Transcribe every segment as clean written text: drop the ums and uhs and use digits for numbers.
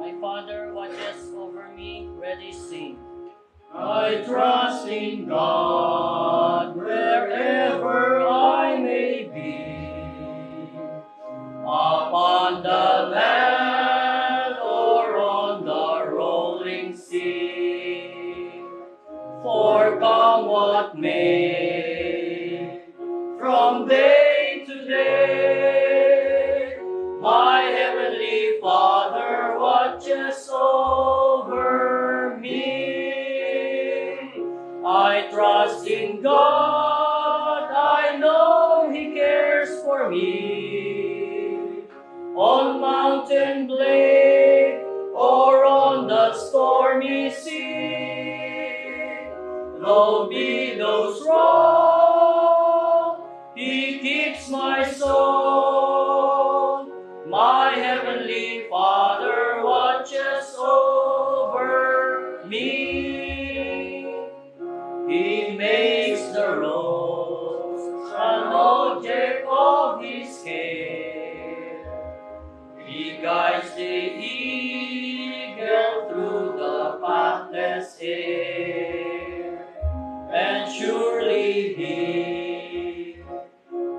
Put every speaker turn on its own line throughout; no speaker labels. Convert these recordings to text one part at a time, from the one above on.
My Father watches over me, ready sing.
I trust in God wherever I may be, upon the land or on the rolling sea. For come what may, from day to day, my heavenly Father watches over me. I trust in God, I know He cares for me. On mountain blade or on the stormy sea, though billows roll, He keeps my soul. My heavenly Father watches over me. He makes the rose an object of His care. He guides the eagle through the pathless air. And surely He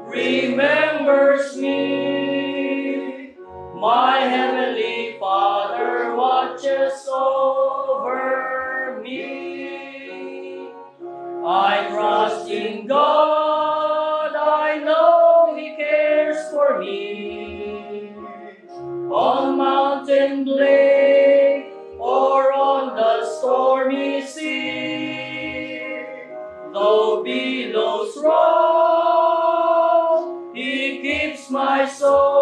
remembers me. My heavenly Father watches over me. I trust in God, I know He cares for me. On mountain blade or on the stormy sea, though billows roll, He keeps my soul.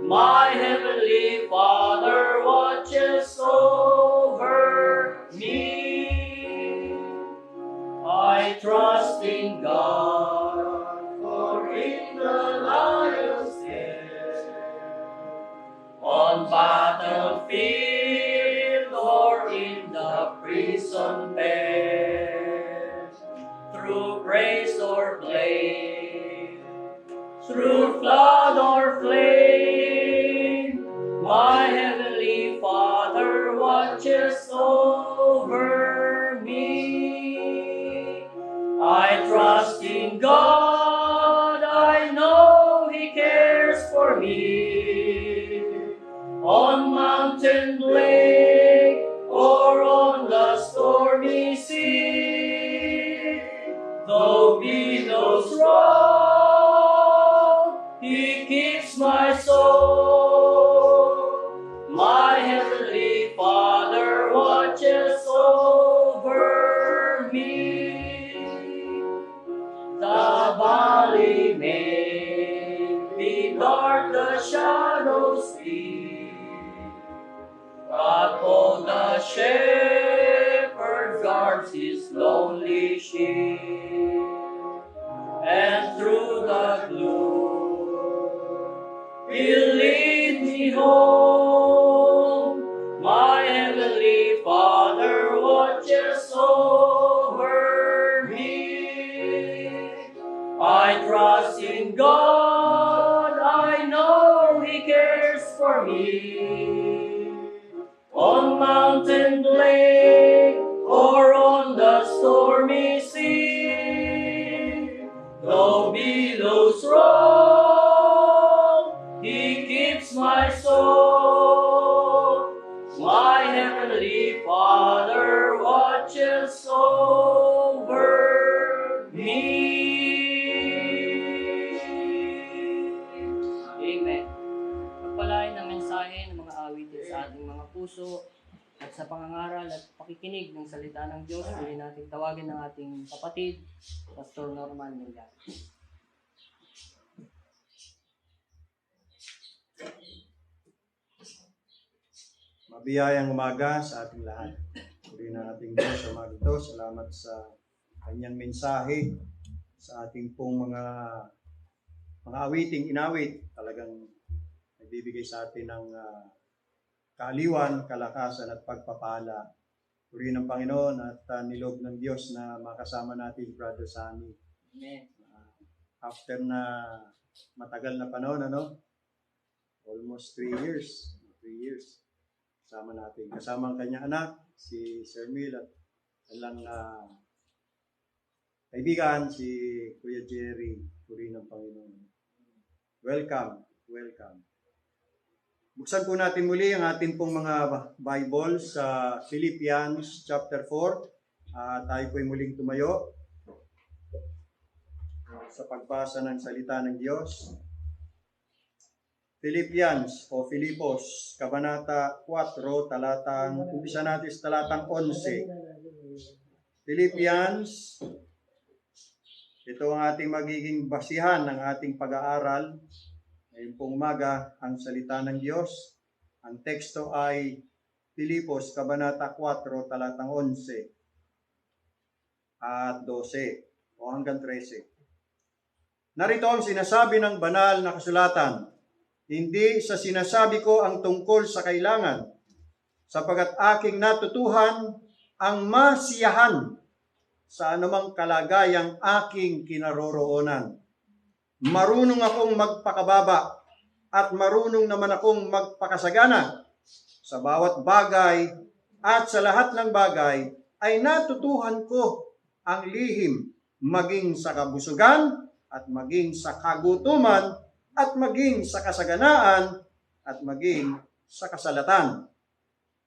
My heavenly Father watches over me. I trust in God, for in the lion's den, on battlefield or in the prison pen, through grace or blame, through flood or flame, my heavenly Father watches over me. I trust in God, I know He cares for me. On mountain blade or on the stormy sea, though billows roll, He keeps my soul. My heavenly Father watches over me. The valley may be dark, the shadows deep, but oh, the shepherd guards his lonely sheep, and through the gloom He'll lead me home. My heavenly Father watches over me. I trust in God, I know He cares for me. On mountain blade or on the stormy sea, though billows roll, He keeps my soul. My heavenly Father watches over me.
Amen. Pagpalain ng mensahe ng mga awitin sa ating mga puso at sa pangangaral at pakikinig ng salita ng Diyos, muli natin tawagin ng ating kapatid, Pastor Norman Milla.
Mabiyayang umaga sa ating lahat. Purihin na ating Diyos sa umaga ito. Salamat sa kanyang mensahe sa ating pong mga awiting inawit. Talagang nagbibigay sa atin ng kaaliwan, kalakasan at pagpapala. Purihin ng Panginoon at niloob ng Diyos na makasama natin, Brother Sammy.
Amen.
After na matagal na panahon, almost 3 years. 3 years. Kasama natin. Kasama ang kanyang anak, si Sir Mil at ilang kaibigan, si Kuya Jerry, puri ng Panginoon. Welcome, welcome. Buksan po natin muli ang ating pong mga Bible sa Philippians chapter 4. Tayo po ay muling tumayo sa pagbasa ng salita ng Diyos. Philippians o Filipos, Kabanata 4, umpisa natin sa talatang 11. Philippians, ito ang ating magiging basihan ng ating pag-aaral. Ngayon pong umaga, ang salita ng Diyos. Ang teksto ay Filipos, Kabanata 4, talatang 11 at 12 o hanggang 13. Narito ang sinasabi ng banal na kasulatan. Hindi sa sinasabi ko ang tungkol sa kailangan, sapagat aking natutuhan ang masiyahan sa anumang kalagayang aking kinaroroonan. Marunong akong magpakababa at marunong naman akong magpakasagana. Sa bawat bagay at sa lahat ng bagay ay natutuhan ko ang lihim, maging sa kabusugan at maging sa kagutuman at maging sa kasaganaan at maging sa kasalatan.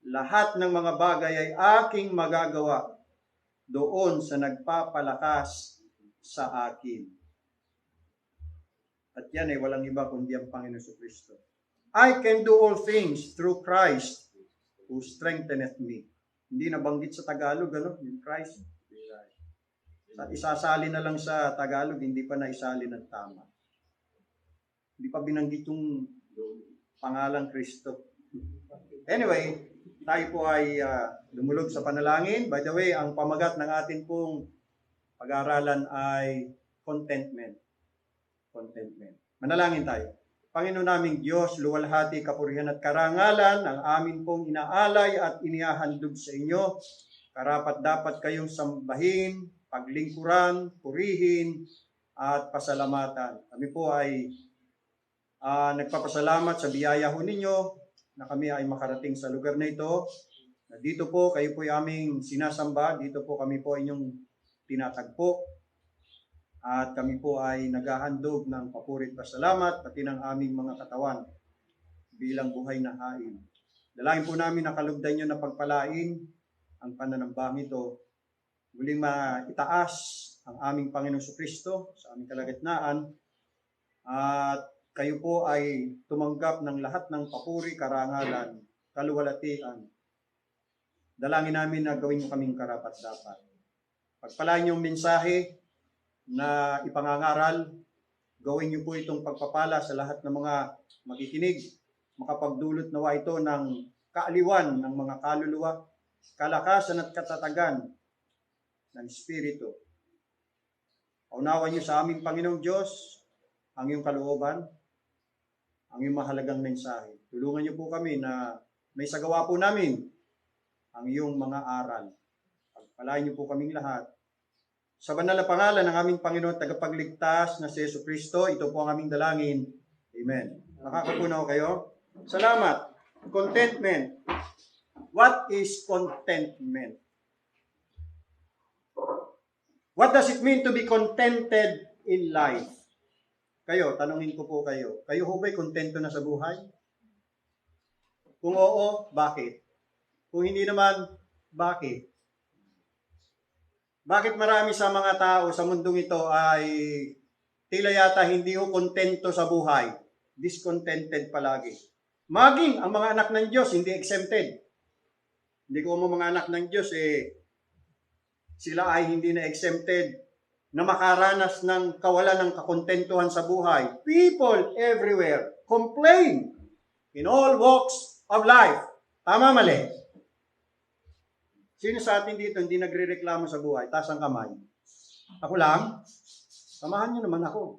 Lahat ng mga bagay ay aking magagawa doon sa nagpapalakas sa akin. At yan ay walang iba kundi ang Panginoon Jesucristo. I can do all things through Christ who strengtheneth me. Hindi nabanggit sa Tagalog, yung Christ. Isasali na lang sa Tagalog, hindi pa naisali ng tama. Hindi pa binanggit yung pangalang Kristo. Anyway, tayo po ay lumulog sa panalangin. By the way, ang pamagat ng ating pong pag-aaralan ay contentment. Contentment. Manalangin tayo. Panginoon naming Diyos, luwalhati, kapurihan at karangalan, ang amin pong inaalay at inihahandog sa inyo. Karapat dapat kayong sambahin, paglingkuran, purihin, at pasalamatan. Kami po ay nagpapasalamat sa biyaya ho ninyo na kami ay makarating sa lugar na ito. Dito po, kayo po ay aming sinasamba. Dito po kami po inyong tinatagpo. At kami po ay naghahandog ng papuri at pasalamat pati ng aming mga katawan bilang buhay na hain. Dalangin po namin na kalugdan nyo na pagpalain ang pananambang ito. Muling maitaas ang aming Panginoong Jesucristo sa aming kalagitnaan. At kayo po ay tumanggap ng lahat ng papuri, karangalan, kaluwalhatian. Dalangin namin na gawin nyo kaming karapat-dapat. Pagpalain nyo ang mensahe na ipangangaral, gawin nyo po itong pagpapala sa lahat ng mga makikinig. Makapagdulot nawa ito ng kaaliwan ng mga kaluluwa, kalakasan at katatagan ng Espiritu. Unawan nyo sa aming Panginoong Diyos ang iyong kalooban, ang iyong mahalagang mensahe. Tulungan niyo po kami na may sagawa po namin ang iyong mga aral. Pagpalain niyo po kaming lahat. Sa banal na pangalan ng aming Panginoon tagapagligtas na si Jesucristo, ito po ang aming dalangin. Amen. Nakakapunaw kayo? Salamat. Contentment. What is contentment? What does it mean to be contented in life? Kayo, tanungin ko po kayo. Kayo ho ba'y kontento na sa buhay? Kung oo, bakit? Kung hindi naman, bakit? Bakit marami sa mga tao sa mundong ito ay tila yata hindi ho kontento sa buhay? Discontented palagi. Maging ang mga anak ng Diyos hindi exempted. Hindi ko mga anak ng Diyos sila ay hindi na exempted na makaranas ng kawalan ng kakontentuhan sa buhay. People everywhere complain in all walks of life. Tama, mali? Sino sa atin dito hindi nagre-reklamo sa buhay? Taas ang kamay. Ako lang? Samahan niyo naman ako.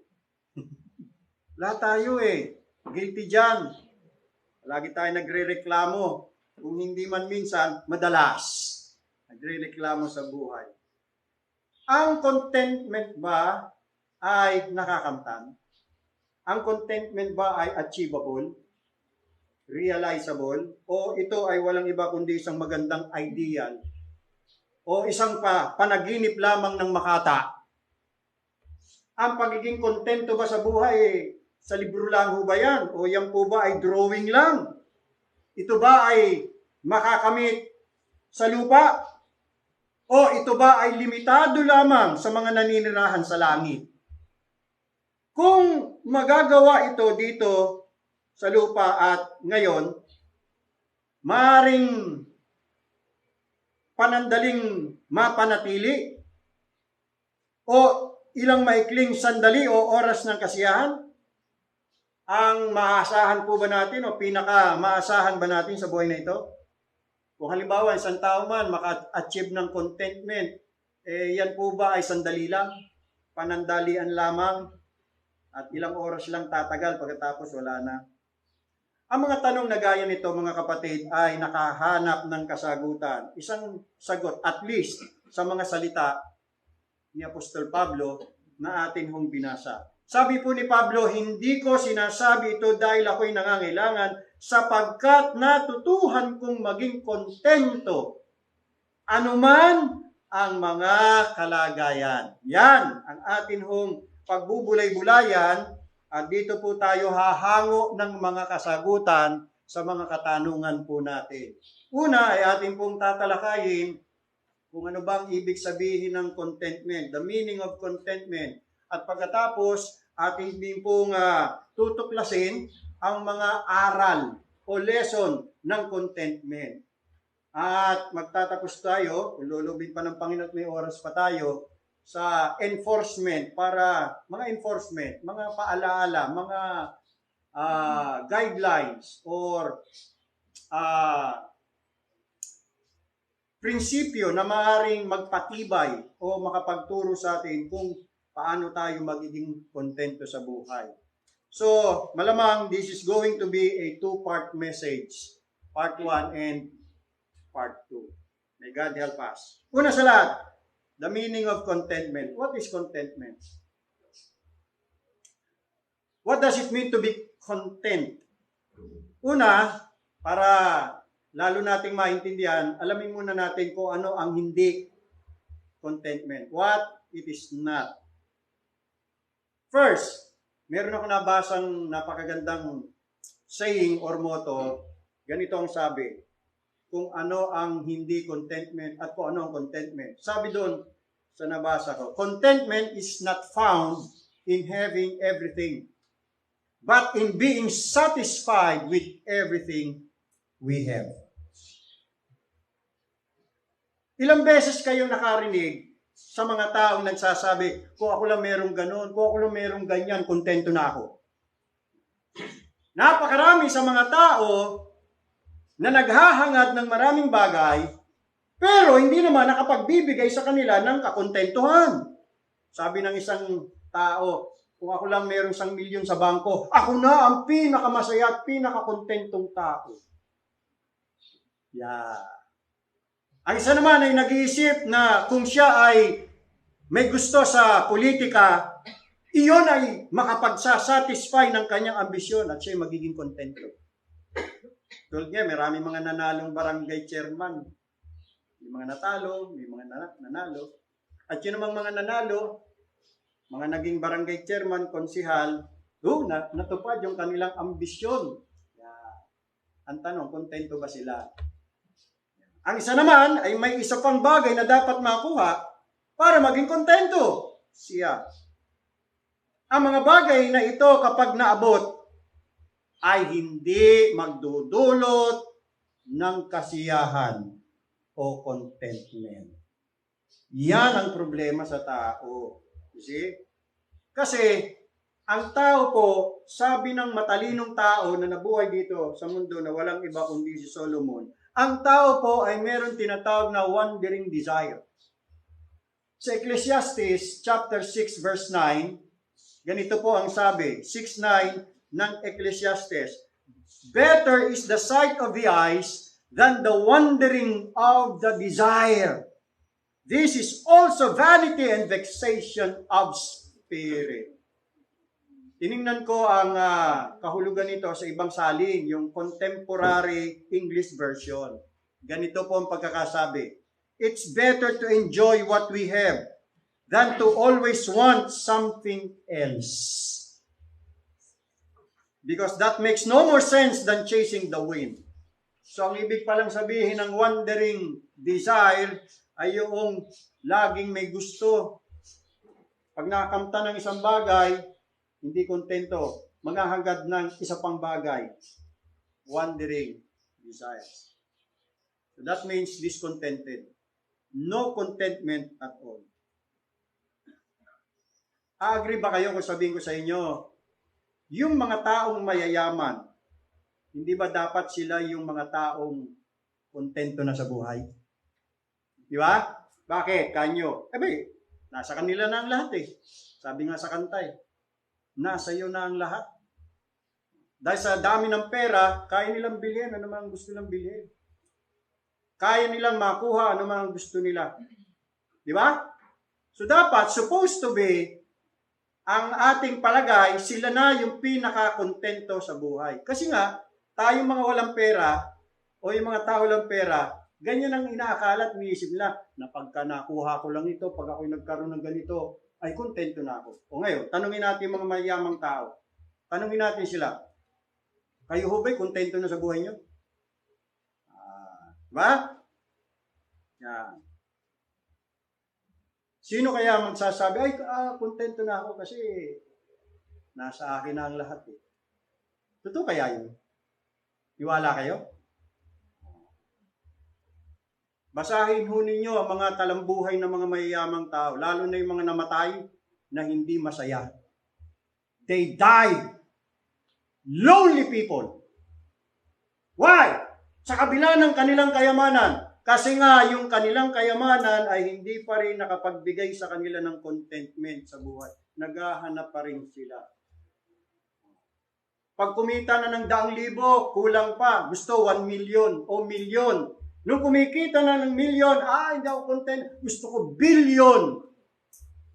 Lahat tayo guilty dyan. Lagi tayo nagre-reklamo. Kung hindi man minsan, madalas nagre-reklamo sa buhay. Ang contentment ba ay nakakamtan? Ang contentment ba ay achievable? realizable, o ito ay walang iba kundi isang magandang ideal, o isang panaginip lamang ng makata. Ang pagiging kontento ba sa buhay, sa libro lang ho ba yan? O yan po ba ay drawing lang? Ito ba ay makakamit sa lupa? O ito ba ay limitado lamang sa mga naninirahan sa langit? Kung magagawa ito dito sa lupa at ngayon, maaaring panandaling mapanatili o ilang maikling sandali o oras ng kasiyahan, ang maasahan po ba natin o pinaka-maasahan ba natin sa buhay na ito? Kung halimbawa, isang tao man maka-achieve ng contentment, yan po ba ay sandali lang, panandalian lamang, at ilang oras lang tatagal pagkatapos wala na? Ang mga tanong na gaya nito, mga kapatid, ay nakahanap ng kasagutan. Isang sagot, at least, sa mga salita ni Apostol Pablo na atin hong binasa. Sabi po ni Pablo, hindi ko sinasabi ito dahil ako'y nangangailangan sapagkat natutuhan kong maging kontento anuman ang mga kalagayan. Yan ang atin hong pagbubulay-bulayan at dito po tayo hahango ng mga kasagutan sa mga katanungan po natin. Una ay atin pong tatalakayin kung ano bang ibig sabihin ng contentment, the meaning of contentment. At pagkatapos, atin din pong tutuklasin ang mga aral o lesson ng contentment. At magtatapos tayo, lulubin pa ng Panginoon at may oras pa tayo, sa enforcement, mga paalaala, mga guidelines or prinsipyo na maaaring magpatibay o makapagturo sa atin kung paano tayo magiging kontento sa buhay. So, malamang this is going to be a two-part message. Part 1 and Part 2. May God help us. Una sa lahat, the meaning of contentment. What is contentment? What does it mean to be content? Una, para lalo nating maintindihan, alamin muna natin kung ano ang hindi contentment. What it is not. First, meron ako nabasang napakagandang saying or motto. Ganito ang sabi, kung ano ang hindi contentment at kung ano ang contentment. Sabi doon sa nabasa ko, contentment is not found in having everything, but in being satisfied with everything we have. Ilang beses kayo nakarinig sa mga taong nagsasabi, kung ako lang merong ganun, kung ako lang merong ganyan, kontento na ako. Napakarami sa mga tao na naghahangad ng maraming bagay, pero hindi naman nakapagbibigay sa kanila ng kakontentuhan. Sabi ng isang tao, kung ako lang merong 1 milyon sa bangko, ako na ang pinakamasaya at pinakakontentong tao. Yeah. Ang isa naman ay nag-iisip na kung siya ay may gusto sa politika, iyon ay makapagsasatisfy ng kanyang ambisyon at siya ay magiging kontento. Tulad nga, maraming mga nanalong barangay chairman. May mga natalo, may mga nanalo. At yun namang mga nanalo, mga naging barangay chairman, konsihal, natupad yung kanilang ambisyon. Ang tanong, kontento ba sila? Ang isa naman ay may isa pang bagay na dapat makuha para maging kontento siya. Ang mga bagay na ito kapag naabot ay hindi magdudulot ng kasiyahan o contentment. Yan ang problema sa tao. You see? Kasi ang tao po, sabi ng matalinong tao na nabuhay dito sa mundo na walang iba kundi si Solomon, ang tao po ay meron tinatawag na wandering desire. Sa Ecclesiastes chapter 6 verse 9, ganito po ang sabi, 6:9 ng Ecclesiastes, better is the sight of the eyes than the wandering of the desire. This is also vanity and vexation of spirit. Tiningnan ko ang kahulugan nito sa ibang salin, yung contemporary English version. Ganito po ang pagkakasabi. It's better to enjoy what we have than to always want something else. Because that makes no more sense than chasing the wind. So ang ibig palang sabihin ng wandering desire ay yung laging may gusto. Pag nakakamta ng isang bagay, hindi kontento, manghahangad ng isa pang bagay. Wandering desires. So that means discontented. No contentment at all. Agree ba kayo kung sabihin ko sa inyo, yung mga taong mayayaman, hindi ba dapat sila yung mga taong kontento na sa buhay? Di ba? Bakit? Kanyo? Nasa kanila na ang lahat eh. Sabi nga sa kanta eh. Nasa iyo na ang lahat. Dahil sa dami ng pera, kaya nilang bilhin ano man gusto nilang bilhin. Kaya nilang makuha ano man gusto nila. Di ba? So dapat, supposed to be, ang ating palagay, sila na yung pinaka-kontento sa buhay. Kasi nga, tayong mga walang pera, o yung mga tao walang pera, ganyan ang inaakala at iniisip nila, na pagka nakuha ko lang ito, pag ako'y nagkaroon ng ganito, ay kontento na ako. O ngayon, tanungin natin mga mayamang tao. Tanungin natin sila, kayo ho ba'y kontento na sa buhay nyo? Diba? Yan. Sino kaya magsasabi, ay, kontento na ako kasi nasa akin na ang lahat eh. Totoo kaya yun? Iwala kayo? Basahin ho ninyo ang mga talambuhay ng mga mayayamang tao, lalo na yung mga namatay na hindi masaya. They died. Lonely people. Why? Sa kabila ng kanilang kayamanan. Kasi nga, yung kanilang kayamanan ay hindi pa rin nakapagbigay sa kanila ng contentment sa buhay. Naghahanap pa rin sila. Pag kumita na ng 100,000, kulang pa. Gusto 1 million o milyon. Nung kumikita na ng milyon, hindi ako content. Gusto ko billion.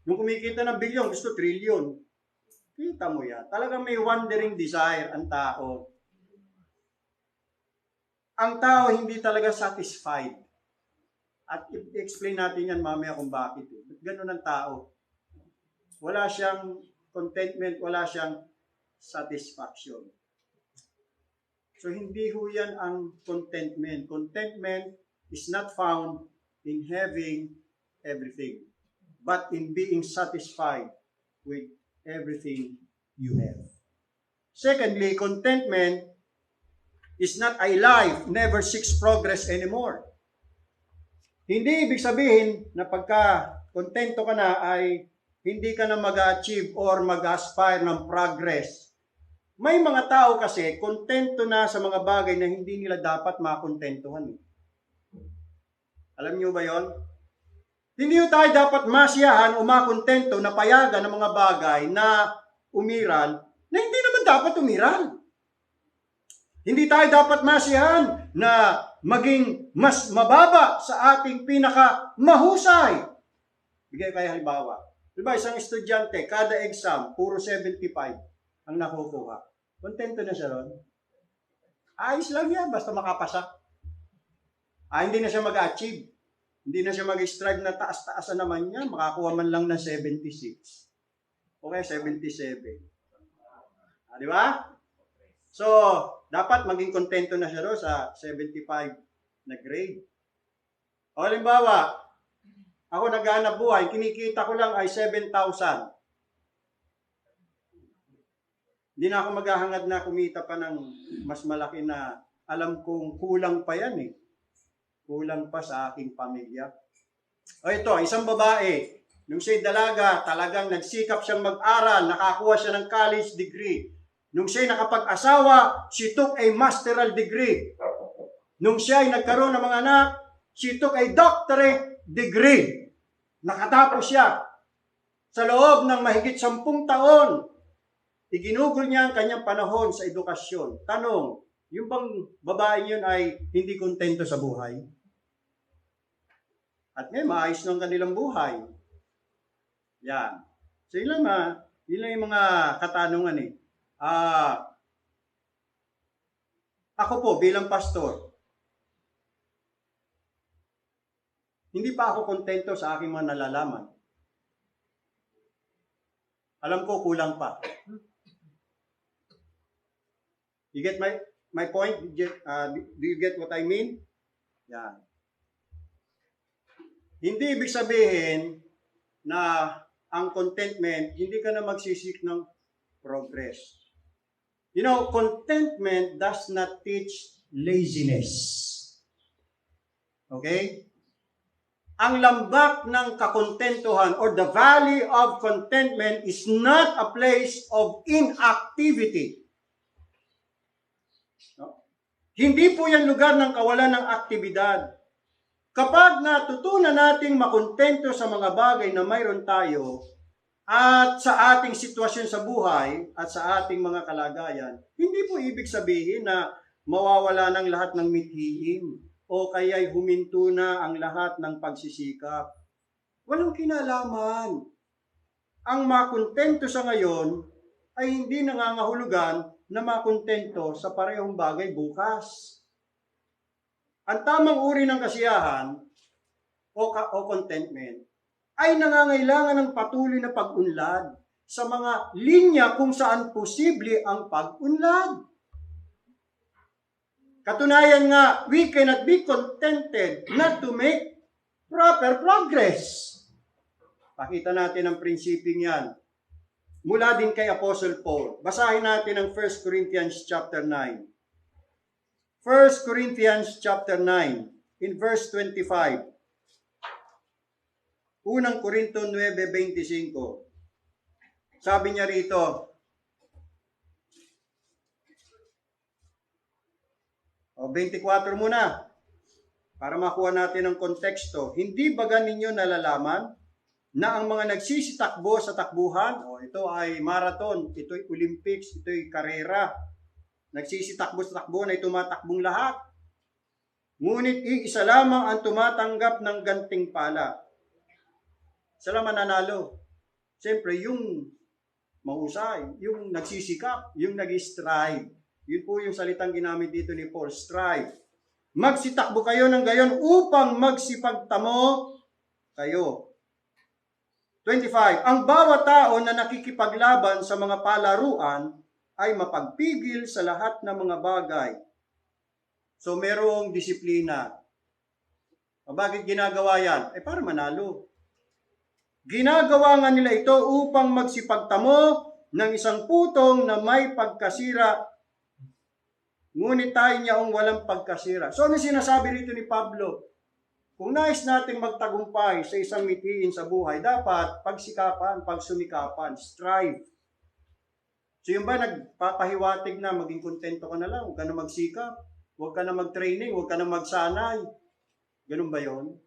Nung kumikita ng billion, gusto trillion. Kita mo yan. Talagang may wandering desire ang tao. Ang tao hindi talaga satisfied. At i-explain natin yan mamaya kung bakit. Ganun ang tao. Wala siyang contentment, wala siyang satisfaction. So hindi ho yan ang contentment. Contentment is not found in having everything, but in being satisfied with everything you have. Secondly, contentment is not a life never seeks progress anymore. Hindi ibig sabihin na pagka kontento ka na ay hindi ka na mag-achieve or mag-aspire ng progress. May mga tao kasi kontento na sa mga bagay na hindi nila dapat makontentuhan. Alam niyo ba yon? Hindi tayo dapat masiyahan o makontento na payagan ng mga bagay na umiral na hindi naman dapat umiral. Hindi tayo dapat masiyahan na maging mas mababa sa ating pinaka-mahusay. Bigay kayo halimbawa. Diba, isang estudyante, kada exam, puro 75 ang nakukuha. Kontento na siya ron? Ayos lang yan, basta makapasa. Hindi na siya mag-achieve. Hindi na siya mag-strive na taas-taasan naman niya. Makakuha man lang ng 76. Okay, 77. Di ba? So, dapat maging kontento na siya ron sa 75 na grade. O halimbawa, ako naghahanap buhay, kinikita ko lang ay 7,000. Hindi na ako maghahangad na kumita pa ng mas malaki na alam kong kulang pa yan eh. Kulang pa sa aking pamilya. O ito, isang babae, nung siya'y dalaga, talagang nagsikap siyang mag-aral, nakakuha siya ng college degree. Nung siya'y nakapag-asawa, she took a masteral degree. Nung siya'y nagkaroon ng mga anak, she took a doctorate degree. Nakatapos siya. Sa loob ng mahigit 10 taon, iginugol niya ang kanyang panahon sa edukasyon. Tanong, yung bang babae yun ay hindi kontento sa buhay? At ngayon, maayos ng kanilang buhay. Yan. So yun lang Yun lang yung mga katanungan eh. Ako po bilang pastor, hindi pa ako kontento sa aking mga nalalaman. Alam ko kulang pa. You get my point? Do you get what I mean? Yan. Hindi ibig sabihin na ang contentment, hindi ka na magsisik ng progress. You know, contentment does not teach laziness. Okay? Ang lambak ng kakontentuhan or the valley of contentment is not a place of inactivity. No? Hindi po yan lugar ng kawalan ng aktibidad. Kapag natutunan nating makontento sa mga bagay na mayroon tayo at sa ating sitwasyon sa buhay at sa ating mga kalagayan, hindi po ibig sabihin na mawawala ng lahat ng mithiin o kaya'y huminto na ang lahat ng pagsisikap. Walang kinalaman. Ang makontento sa ngayon ay hindi nangangahulugan na makontento sa parehong bagay bukas. Ang tamang uri ng kasiyahan o contentment ay nangangailangan ng patuloy na pag-unlad sa mga linya kung saan posible ang pag-unlad. Katunayan nga, we cannot be contented not to make proper progress. Pakita natin ang prinsiping yan. Mula din kay Apostle Paul. Basahin natin ang 1 Corinthians chapter 9. 1 Corinthians chapter 9, in verse 25. Unang Korinto 9:25. Sabi niya rito, 24 muna, para makuha natin ang konteksto. Hindi baga ninyo nalalaman na ang mga nagsisitakbo sa takbuhan, ito ay marathon, ito ay Olympics, ito ay karera, nagsisitakbo sa takbuhan ay tumatakbong lahat. Ngunit iisa lamang ang tumatanggap ng gantimpala. Isa lang mananalo. Siyempre, yung mahusay, yung nagsisikap, yung nag-strive. Yun po yung salitang ginamit dito ni Paul, strive. Magsitakbo kayo ng gayon upang magsipagtamo kayo. 25. Ang bawat tao na nakikipaglaban sa mga palaruan ay mapagpigil sa lahat ng mga bagay. So, merong disiplina. Bakit ginagawa yan? Para manalo. Ginagawa nga nila ito upang magsipagtamo ng isang putong na may pagkasira, ngunit tayo niyaong walang pagkasira. So, ano sinasabi rito ni Pablo? Kung nais nating magtagumpay sa isang mithiin sa buhay, dapat pagsikapan, pagsumikapan, strive. So, yung ba nagpapahiwatig na maging kontento ka na lang, huwag ka na magsikap, huwag ka na mag-training, huwag ka na magsanay. Ganun ba yun?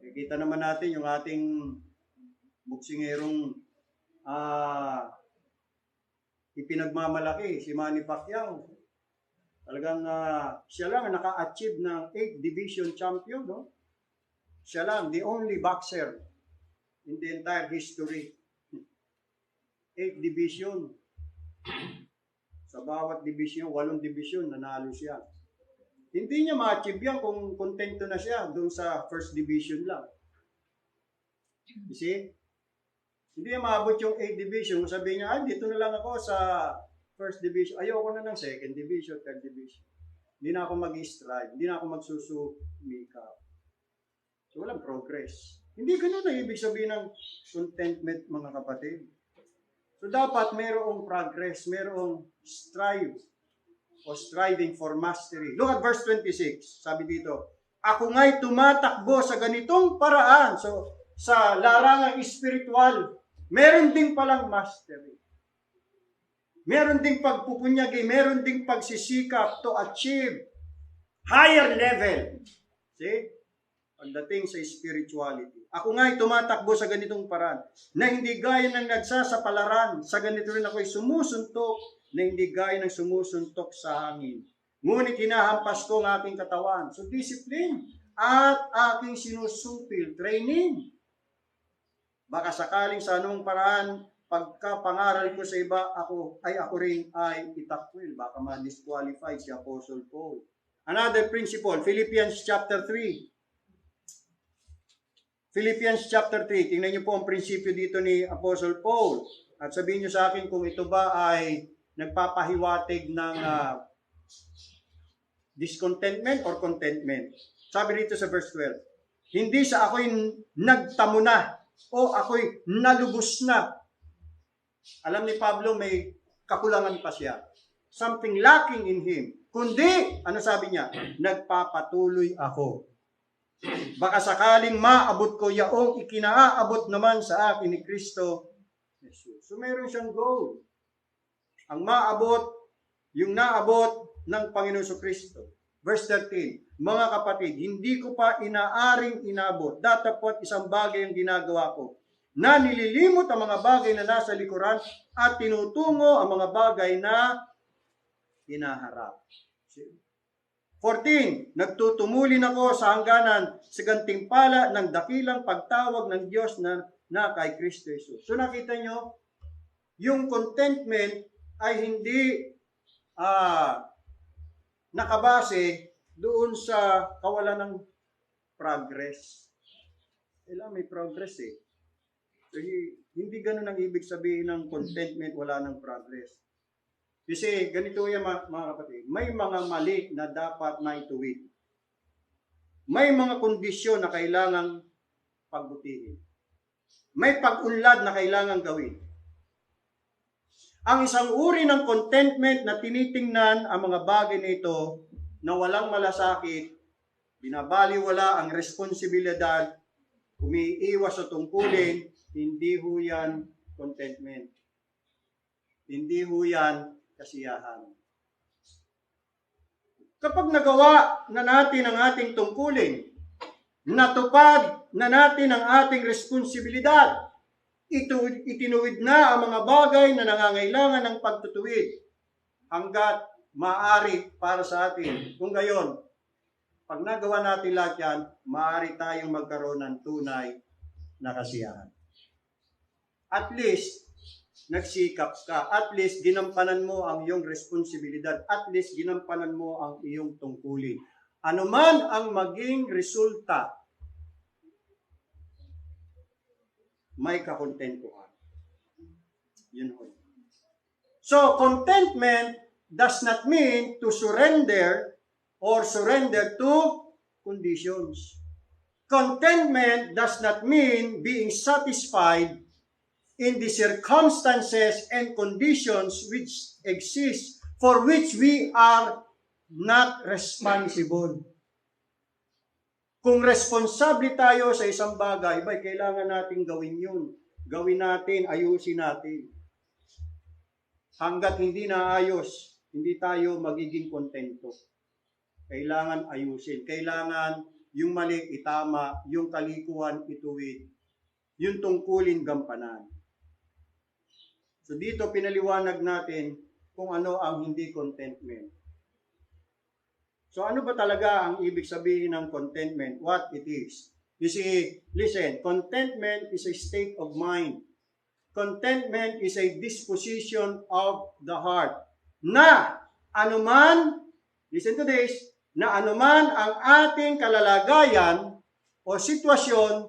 Kita naman natin yung ating buksingerong ipinagmamalaki, si Manny Pacquiao. Talagang siya lang ang naka-achieve ng 8th Division champion, no? Siya lang, the only boxer in the entire history. 8th Division. Sa bawat division, 8 division, nanalo siya. Hindi niya ma-achieve yan kung kontento na siya doon sa 1st Division lang. You see? Hindi niya maabot yung 8th Division. Sabihin niya, dito na lang ako sa 1st Division. Ayoko na ng 2nd Division, 3rd Division. Hindi na ako mag-strive. Hindi na ako magsusumika. So, walang progress. Hindi ganun ang ibig sabihin ng contentment, mga kapatid. So, dapat mayroong progress, mayroong strive o striving for mastery. Look at verse 26. Sabi dito, ako nga'y tumatakbo sa ganitong paraan. So, sa larangang spiritual, meron ding palang mastery. Meron ding pagpupunyagi, meron ding pagsisikap to achieve higher level. See? Pagdating sa spirituality. Ako nga'y tumatakbo sa ganitong paraan na hindi gaya ng nagsasapalaran. Sa ganito rin ako'y sumusuntok na hindi gaya ng sumusuntok sa hangin. Ngunit hinahampas ko ang aking katawan. So, discipline at aking sinusupil, training. Baka sakaling sa anong paraan pagkapangaral ko sa iba, ako rin ay itakwil. Baka ma-disqualify si Apostle Paul. Another principle, Philippians chapter 3. Philippians chapter 3. Tingnan niyo po ang prinsipyo dito ni Apostle Paul. At sabihin niyo sa akin kung ito ba ay nagpapahiwatig ng discontentment or contentment. Sabi rito sa verse 12, hindi sa ako'y nagtamo na o ako'y nalubos na. Alam ni Pablo, may kakulangan pa siya. Something lacking in him. Kundi, ano sabi niya? Nagpapatuloy ako. Baka sakaling maabot ko yaong ikinaaabot naman sa akin ni Kristo Jesus. So meron siyang goal. Ang maabot, yung naabot ng Panginoon Kristo. Verse 13, mga kapatid, hindi ko pa inaaring inabot. Datapwat isang bagay ang ginagawa ko, na nililimot ang mga bagay na nasa likuran at tinutungo ang mga bagay na hinaharap. 14, nagtutumulin ako sa hangganan sa gantimpala ng dakilang pagtawag ng Diyos na kay Kristo Jesus. So nakita nyo, yung contentment ay hindi nakabase doon sa kawalan ng progress. Kailangan may progress eh. So, hindi ganun ang ibig sabihin ng contentment, wala ng progress. Kasi ganito yan mga kapatid, may mga mali na dapat maituwid. May mga kondisyon na kailangang pagbutihin. May pag-unlad na kailangang gawin. Ang isang uri ng contentment na tinitingnan ang mga bagay nito na walang malasakit, binabaliwala ang responsibilidad, umiiwas sa tungkulin, hindi ho yan contentment. Hindi ho yan kasiyahan. Kapag nagawa na natin ang ating tungkulin, natupad na natin ang ating responsibilidad, itinuwid na ang mga bagay na nangangailangan ng pagtutuwid hanggat maaari para sa atin. Kung gayon, pag nagawa natin lahat yan, maaari tayong magkaroon ng tunay na kasiyahan. At least, nagsikap ka. At least, ginampanan mo ang iyong responsibilidad. At least, ginampanan mo ang iyong tungkulin. Ano man ang maging resulta, may kakontentuhan. Yun ho. So, contentment does not mean to surrender or surrender to conditions. Contentment does not mean being satisfied in the circumstances and conditions which exist for which we are not responsible. Kung responsable tayo sa isang bagay, kailangan natin gawin yun. Gawin natin, ayusin natin. Hanggat hindi naayos, hindi tayo magiging kontento. Kailangan ayusin. Kailangan yung mali itama, yung kalikuan ituwid, yung tungkulin gampanan. So dito pinaliwanag natin kung ano ang hindi contentment. So ano ba talaga ang ibig sabihin ng contentment? What it is? You see, listen, contentment is a state of mind. Contentment is a disposition of the heart. Na anuman, listen to this, na anuman ang ating kalalagayan o sitwasyon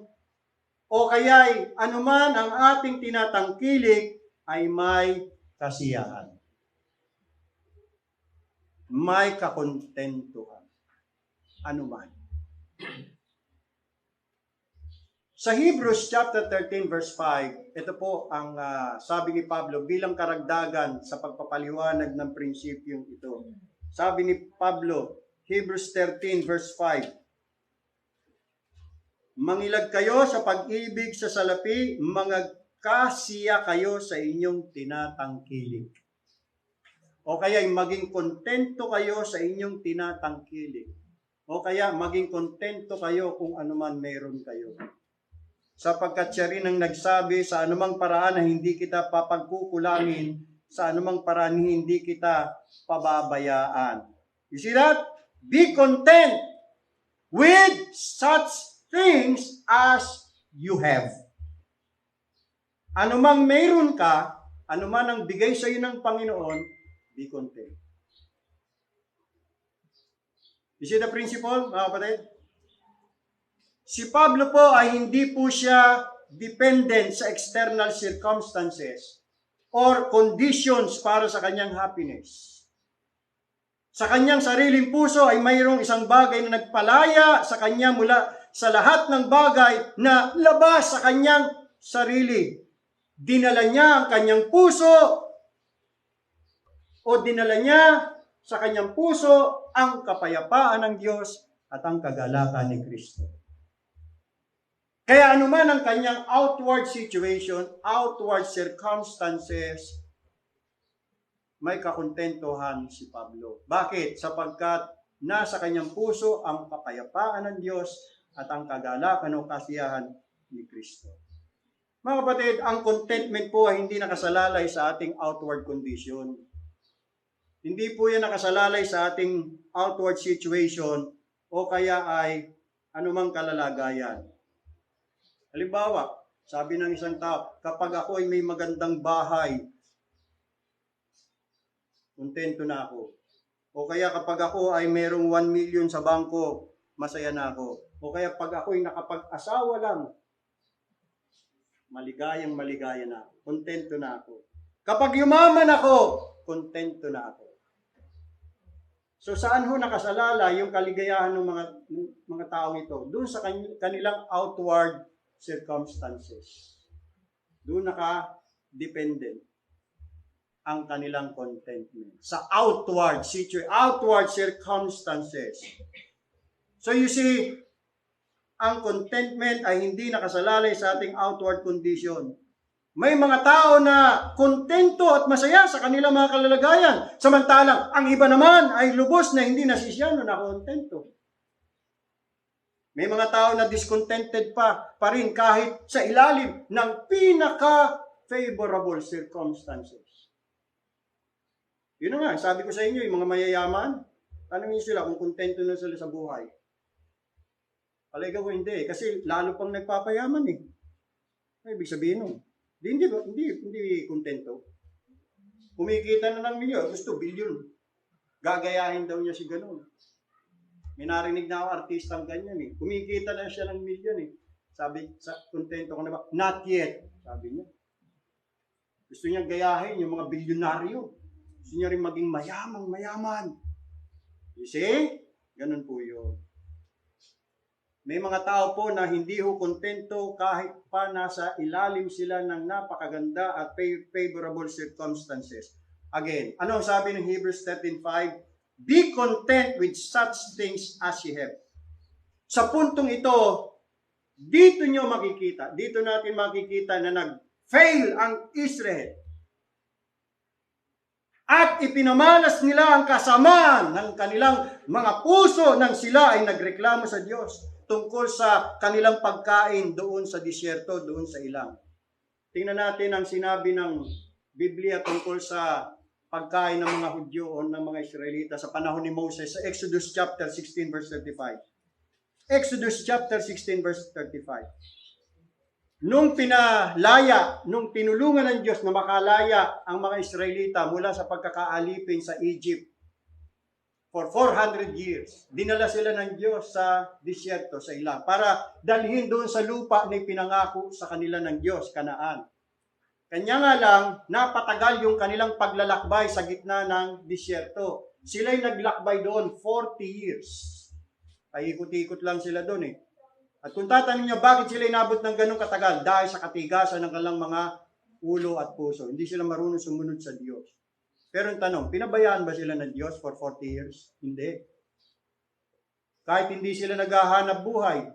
o kaya'y anuman ang ating tinatangkilik ay may kasiyahan. May kakontentuhan. Anuman. Sa Hebrews chapter 13 verse 5, ito po ang sabi ni Pablo bilang karagdagan sa pagpapaliwanag ng prinsipyong ito. Sabi ni Pablo, Hebrews 13 verse 5, mangilag kayo sa pag-ibig sa salapi, kasiya kayo sa inyong tinatangkilik. O kaya maging kontento kayo sa inyong tinatangkilik. O kaya maging kontento kayo kung anuman meron kayo. Sapagkat siya rin ang nagsabi sa anumang paraan na hindi kita papagkukulangin, sa anumang paraan na hindi kita pababayaan. You see that? Be content with such things as you have. Anumang mayroon ka, anuman ang bigay sa iyo ng Panginoon, be content. You see the principle, mga kapatid? Si Pablo po ay hindi po siya dependent sa external circumstances or conditions para sa kanyang happiness. Sa kanyang sariling puso ay mayroong isang bagay na nagpalaya sa kanya mula sa lahat ng bagay na labas sa kanyang sarili. Dinala niya ang kanyang puso o dinala niya sa kanyang puso ang kapayapaan ng Diyos at ang kagalakan ni Kristo. Kaya anuman ang kanyang outward situation, outward circumstances, may kakontentuhan si Pablo. Bakit? Sapagkat nasa kanyang puso ang kapayapaan ng Diyos at ang kagalakan o kasiyahan ni Kristo. Mga kapatid, ang contentment po ay hindi nakasalalay sa ating outward condition. Hindi po yan nakasalalay sa ating outward situation o kaya ay anumang kalalagayan. Halimbawa, sabi ng isang tao, kapag ako ay may magandang bahay, kontento na ako. O kaya kapag ako ay merong 1 million sa bangko, masaya na ako. O kaya pag ako ay nakapag-asawa lang, maligaya na ako. Kontento na ako. Kapag yumaman ako, kontento na ako. So saan ho nakasalala yung kaligayahan ng mga taong ito? Doon sa kanilang outward circumstances. Doon naka-dependent ang kanilang contentment. Sa outward circumstances. So you see, ang contentment ay hindi nakasalalay sa ating outward condition. May mga tao na kontento at masaya sa kanilang mga kalalagayan. Samantalang, ang iba naman ay lubos na hindi nasisiyan o nakontento. May mga tao na discontented pa rin kahit sa ilalim ng pinaka-favorable circumstances. Yun nga, sabi ko sa inyo, yung mga mayayaman, tanongin sila kung kontento na sila sa buhay. Palagay ko hindi, kasi lalo pang nagpapayaman eh. Ay, ibig sabihin nun, hindi kontento. Kumikita na ng milyon, gusto bilyon. Gagayahin daw niya si ganun. May narinig na ako artistang ganyan eh. Kumikita na siya ng milyon eh. Sabi, kontento ka na ba? Not yet, sabi niya. Gusto niya gayahin yung mga bilyonaryo. Gusto niya rin maging mayaman. You see? Ganun po yun. May mga tao po na hindi ho kontento kahit pa nasa ilalim sila ng napakaganda at favorable circumstances. Again, ano ang sabi ng Hebrews 13:5? Be content with such things as you have. Sa puntong ito, dito natin makikita na nag-fail ang Israel. At ipinamalas nila ang kasamaan ng kanilang mga puso nang sila ay nagreklamo sa Diyos tungkol sa kanilang pagkain doon sa disyerto, doon sa ilang. Tingnan natin ang sinabi ng Biblia tungkol sa pagkain ng mga Hudyo o ng mga Israelita sa panahon ni Moses sa Exodus chapter 16 verse 35. Exodus chapter 16 verse 35. Nung tinulungan ng Diyos na makalaya ang mga Israelita mula sa pagkakaalipin sa Egypt for 400 years, dinala sila ng Diyos sa disyerto, sa ilang, para dalhin doon sa lupa na pinangako sa kanila ng Diyos, Kanaan. Kanya nga lang, napatagal yung kanilang paglalakbay sa gitna ng disyerto. Sila'y naglakbay doon 40 years. Paikot-ikot lang sila doon eh. At kung tatanungin niyo, bakit sila inabot ng ganong katagal? Dahil sa katigasan ng kanilang mga ulo at puso. Hindi sila marunong sumunod sa Diyos. Pero ang tanong, pinabayaan ba sila ng Diyos for 40 years? Hindi. Kahit hindi sila naghahanap buhay,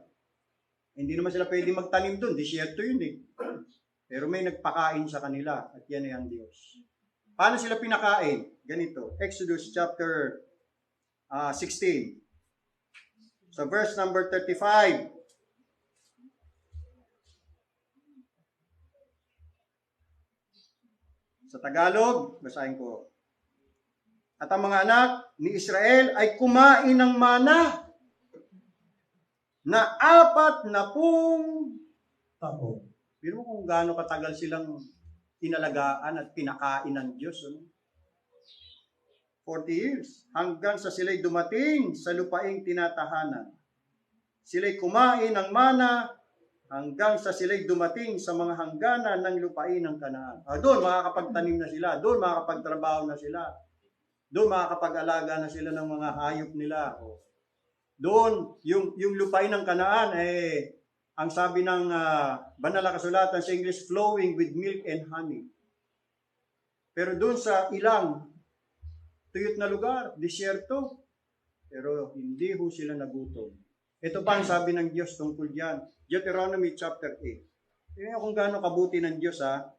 hindi naman sila pwede magtanim doon. Disyerto yun eh. Pero may nagpakain sa kanila at yan ay ang Diyos. Paano sila pinakain? Ganito, Exodus chapter 16. So verse number 35. Sa Tagalog, basahin ko. At ang mga anak ni Israel ay kumain ng mana na 40 taon. Pero kung gaano katagal silang inalagaan at pinakain ng Diyos. Ano? 40 years. Hanggang sa sila'y dumating sa lupaing tinatahanan. Sila'y kumain ng mana hanggang sa sila'y dumating sa mga hangganan ng lupain ng Kanaan. Doon makakapagtanim na sila. Doon makakapagtrabaho na sila. Doon makakapag-alaga na sila ng mga hayop nila. Doon, yung lupain ng Kanaan, ang sabi ng banal na kasulatan sa English, flowing with milk and honey. Pero doon sa ilang tuyot na lugar, disyerto, pero hindi ho sila nagutom. Ito pa ang sabi ng Diyos tungkol diyan. Deuteronomy chapter 8. Tingnan kung gaano kabuti ng Diyos sa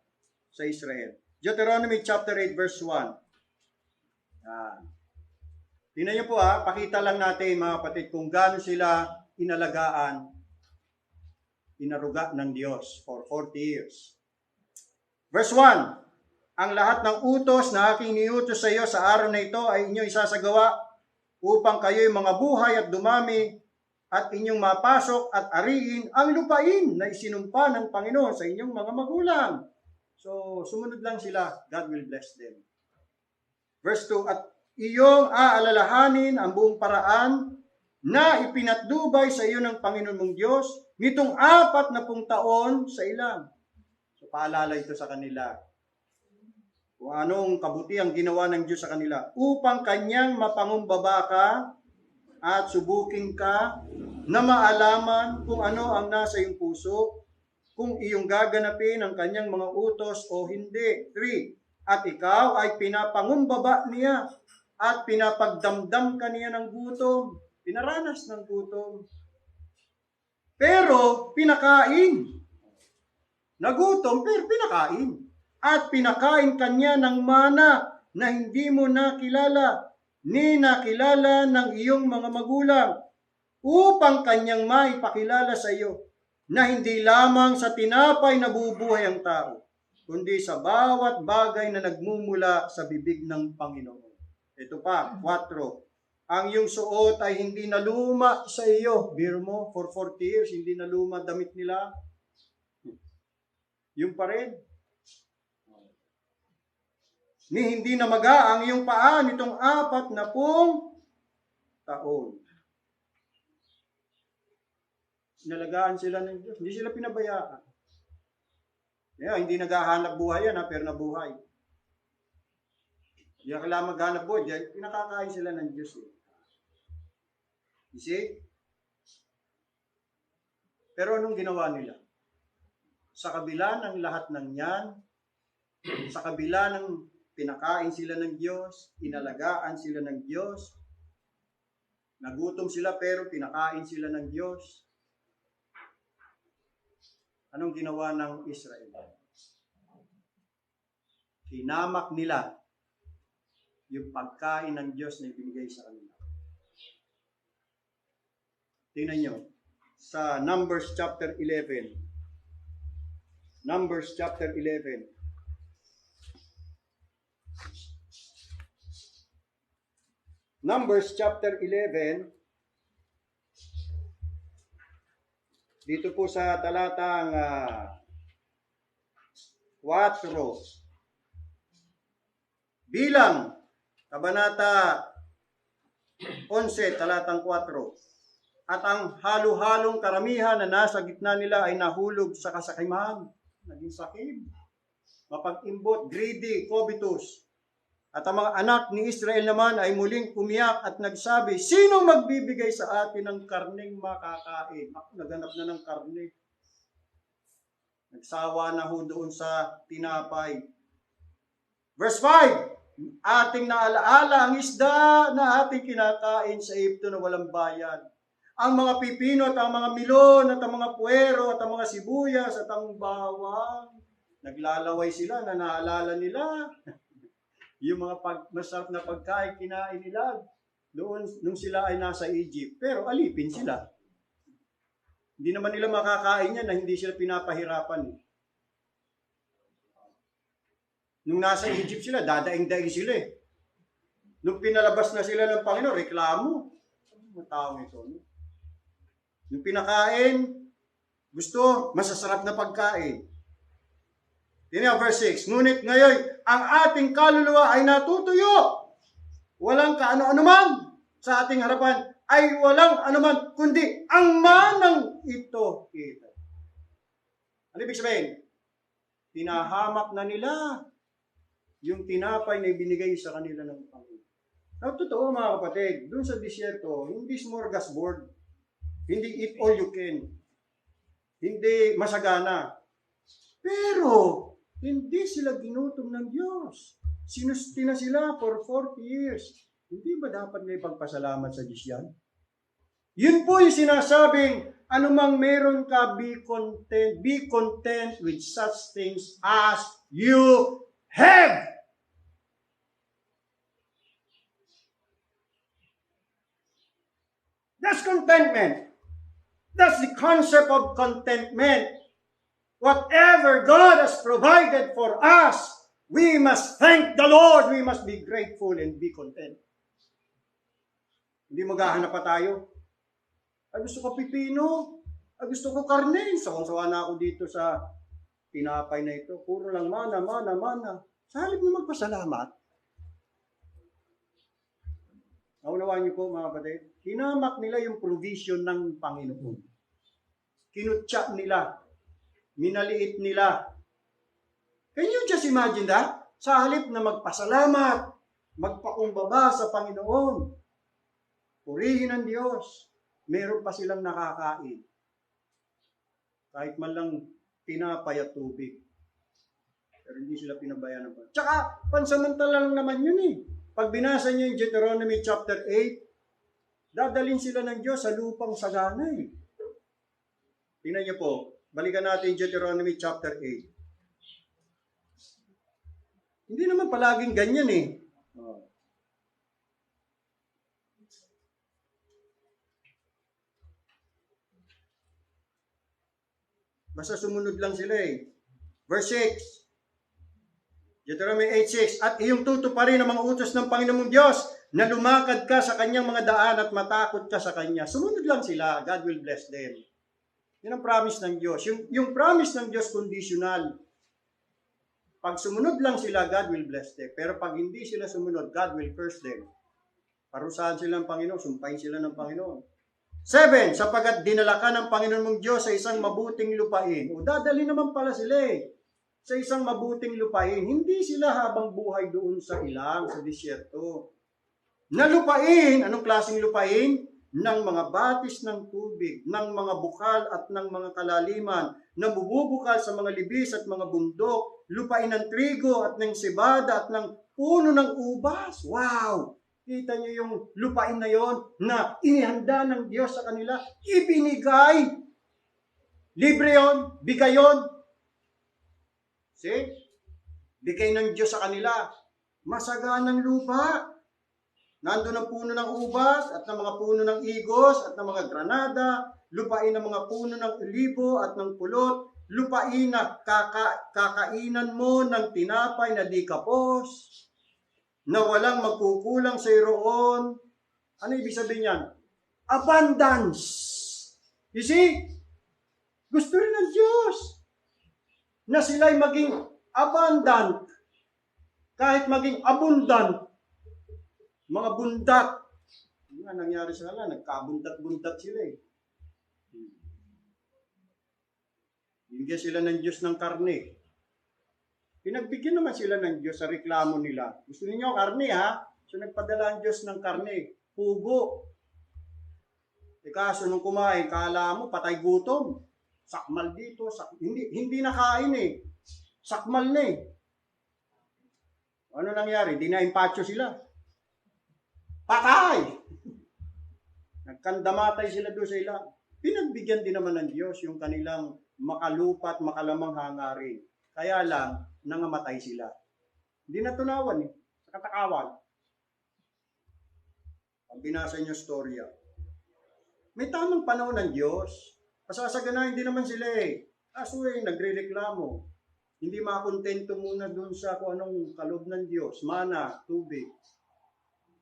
Israel. Deuteronomy chapter 8 verse 1. Tingnan niyo po pakita lang natin mga kapatid kung gaano sila inalagaan, inaruga ng Diyos for 40 years. Verse 1. Ang lahat ng utos na aking niutos sa iyo sa araw na ito ay inyong isasagawa upang kayo'y mga buhay at dumami at inyong mapasok at ariin ang lupain na isinumpa ng Panginoon sa inyong mga magulang. So, sumunod lang sila. God will bless them. Verse 2, at iyong aalalahanin ang buong paraan na ipinatnubay sa iyo ng Panginoon mong Diyos nitong 40 taon sa ilang. So, paalala ito sa kanila. Kung anong kabutiang ginawa ng Diyos sa kanila, upang kanyang mapangumbaba ka at subukin ka na maalaman kung ano ang nasa iyong puso, kung iyong gaganapin ang kanyang mga utos o hindi. 3. At ikaw ay pinapangumbaba niya at pinapagdamdam ka niya ng gutom, pinaranas ng gutom. Pero pinakain. Nagutom pero pinakain. At pinakain kanya ng mana na hindi mo nakilala, ni nakilala ng iyong mga magulang, upang kanyang maipakilala sa iyo, na hindi lamang sa tinapay nabubuhay ang tao, kundi sa bawat bagay na nagmumula sa bibig ng Panginoon. Ito pa, 4. Ang iyong suot ay hindi naluma sa iyo. Biro mo, for 40 years, hindi naluma damit nila. Yung pa rin. Ni hindi namaga ang iyong paa nitong 40 taon. Inalagaan sila ng Diyos. Hindi sila pinabayaan. Hindi naghahanap buhay yan, pero nabuhay. Hindi na kailangan maghanap buhay. Pinakakain sila ng Diyos. You see? Pero anong ginawa nila? Sa kabila ng lahat ng yan, sa kabila ng pinakain sila ng Diyos, inalagaan sila ng Diyos, nagutom sila pero pinakain sila ng Diyos. Anong ginawa ng Israel? Hinamak nila yung pagkain ng Diyos na ibinigay sa kanila. Tingnan nyo, sa Numbers chapter 11. Numbers chapter 11. Numbers chapter 11, dito po sa talatang 4, bilang, kabanata 11, talatang 4, at ang halo-halong karamihan na nasa gitna nila ay nahulog sa kasakiman, naging sakib, mapag-imbot, greedy, covetous. At ang mga anak ni Israel naman ay muling umiyak at nagsabi, sino magbibigay sa atin ng karneng makakain? Naganap na ng karne. Nagsawa na ho doon sa tinapay. Verse 5, ating naalaala ang isda na ating kinakain sa Egypto na walang bayad. Ang mga pipino at ang mga milon at ang mga puwero at ang mga sibuyas at ang bawang. Naglalaway sila na naalala nila. Yung mga masarap na pagkain kinain nila doon nung sila ay nasa Egypt. Pero alipin sila. Hindi naman nila makakain yan na hindi sila pinapahirapan. Nung nasa Egypt sila, dadaing-daing sila eh. Nung pinalabas na sila ng Panginoon, reklamo. Ang tao ito. Nung pinakain, gusto, masasarap na pagkain. Tingnan verse 6. Ngunit ngayon, ang ating kaluluwa ay natutuyo. Walang kaano-anuman sa ating harapan ay walang anuman, kundi ang manang ito. Ano ibig sabihin? Tinahamak na nila yung tinapay na ibinigay sa kanila ng Panginoon. Now, totoo mga kapatid, dun sa disyerto, hindi smorgasbord, hindi eat all you can, hindi masagana. Pero, hindi sila ginutom ng Diyos. Sinustina sila for 40 years. Hindi ba dapat may pagpasalamat sa Diyos yan? Yun po yung sinasabing, anumang meron ka, be content with such things as you have. That's contentment. That's the concept of contentment. Whatever God has provided for us, we must thank the Lord. We must be grateful and be content. Hindi maghahanap pa tayo. Ay, gusto ko pipino. Ay, gusto ko karne. Sawang-sawa na ako dito sa tinapay na ito. Puro lang mana. Sa halip na magpasalamat. Naunawaan niyo po mga kapatid, hinamak nila yung provision ng Panginoon. Kinutya nila. Minaliit nila. Can you just imagine that? Sa halip na magpasalamat, magpakumbaba sa Panginoon, purihin ang Diyos, meron pa silang nakakain. Kahit man lang tinapay at tubig. Pero hindi sila pinabayaan ng Panginoon. Tsaka, pansamantala lang naman yun eh. Pag binasa niyo yung Deuteronomy chapter 8, dadalhin sila ng Diyos sa lupang sagana eh. Tingnan niyo po, balikan natin Deuteronomy chapter 8. Hindi naman palaging ganyan eh. Basta sumunod lang sila eh. Verse 6. Deuteronomy 8:6. At iyong tutuparin ang mga utos ng Panginoong Diyos na lumakad ka sa kanyang mga daan at matakot ka sa kanya. Sumunod lang sila. God will bless them. Yan ang promise ng Diyos. Yung promise ng Diyos conditional. Pag sumunod lang sila, God will bless them. Pero pag hindi sila sumunod, God will curse them. Parusahan sila ng Panginoon, sumpahin sila ng Panginoon. 7, sapagat dinala ka ng Panginoon mong Diyos sa isang mabuting lupain. O dadali naman pala sila sa isang mabuting lupain. Hindi sila habang buhay doon sa ilang, sa disyerto. Na lupain, anong klaseng lupain? Ng mga batis ng tubig, ng mga bukal at ng mga kalaliman, na bubukal sa mga libis at mga bundok, lupain ng trigo at ng sibada at ng puno ng ubas. Wow! Kita niyo yung lupain na yon na inihanda ng Diyos sa kanila, ibinigay. Libre yon, bigay yon. See? Bigay ng Diyos sa kanila. Masaganang lupa. Nandun ang puno ng ubas at ng mga puno ng igos at ng mga granada, lupain ng mga puno ng olibo at ng pulot, lupain na kakainan mo ng tinapay na di kapos, na walang magkukulang sa iroon. Ano ibig sabihin yan? Abundance. You see? Gusto rin ng Diyos na sila'y maging abundant. Kahit maging abundant. Mga bundat. Ano nga nangyari sa kanila? Nagkabundat-bundat sila eh. Binigyan sila ng Diyos ng karne. Pinagbigyan naman sila ng Diyos sa reklamo nila. Gusto niyo karne ha? So nagpadala ang Diyos ng karne. Pugo. Kaso nung kumain, kala mo patay gutom. Sakmal dito. Hindi nakain eh. Sakmal na eh. Ano nangyari? Di na impatyo sila. Patay! Nagkandamatay sila doon sa ilang. Pinagbigyan din naman ng Diyos yung kanilang makalupat, makalamang hangarin. Kaya lang, nangamatay sila. Hindi natunawan eh. Sa katakawan. Pag binasa niyo storya. May tamang panahon ng Diyos. Pasasaganahin din naman sila eh. Kaso nagre-reklamo. Hindi makakontento muna doon sa kung anong kaloob ng Diyos. Mana, tubig.